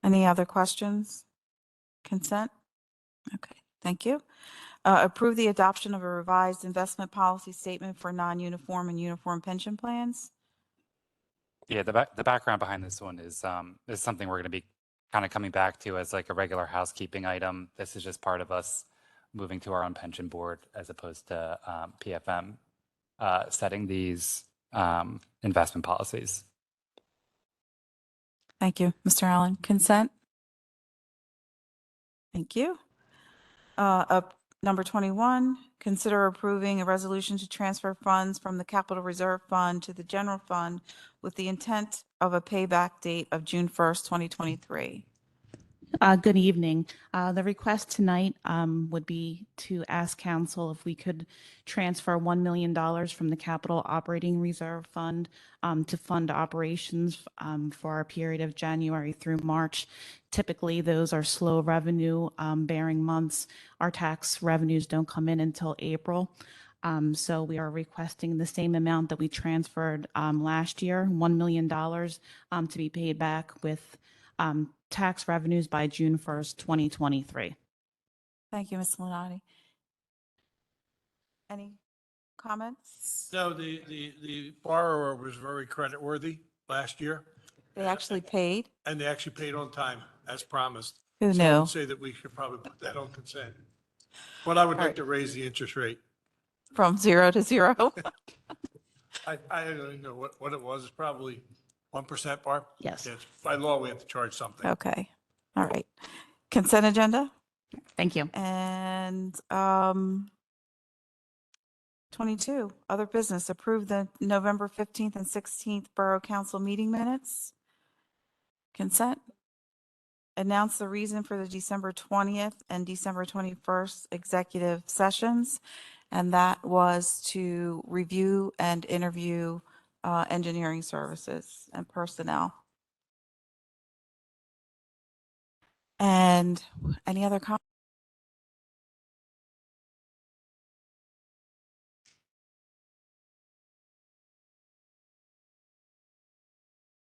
Any other questions? Consent? Okay, thank you. Approve the adoption of a revised investment policy statement for non-uniform and uniform pension plans. Yeah, the background behind this one is something we're going to be kind of coming back to as like a regular housekeeping item. This is just part of us moving to our own pension board as opposed to PFM setting these investment policies. Thank you, Mr. Allen. Consent? Thank you. Number 21, consider approving a resolution to transfer funds from the Capital Reserve Fund to the General Fund with the intent of a payback date of June 1st, 2023. Good evening. The request tonight would be to ask council if we could transfer $1 million from the Capital Operating Reserve Fund to fund operations for our period of January through March. Typically, those are slow revenue bearing months. Our tax revenues don't come in until April. So we are requesting the same amount that we transferred last year, $1 million to be paid back with tax revenues by June 1st, 2023. Thank you, Ms. Lunati. Any comments? No, the borrower was very creditworthy last year. They actually paid? And they actually paid on time, as promised. Who So I knew? would say that we should probably put that on consent. But I would All like right. to raise the interest rate. From 0 to 0? I don't even know what it was. It's probably 1%, Barb? Yes. By law, we have to charge something. Okay. All right. Consent agenda? Thank you. And 22, other business. Approve the November 15th and 16th Borough Council meeting minutes. Consent. Announce the reason for the December 20th and December 21st executive sessions. And that was to review and interview engineering services and personnel. And any other comments?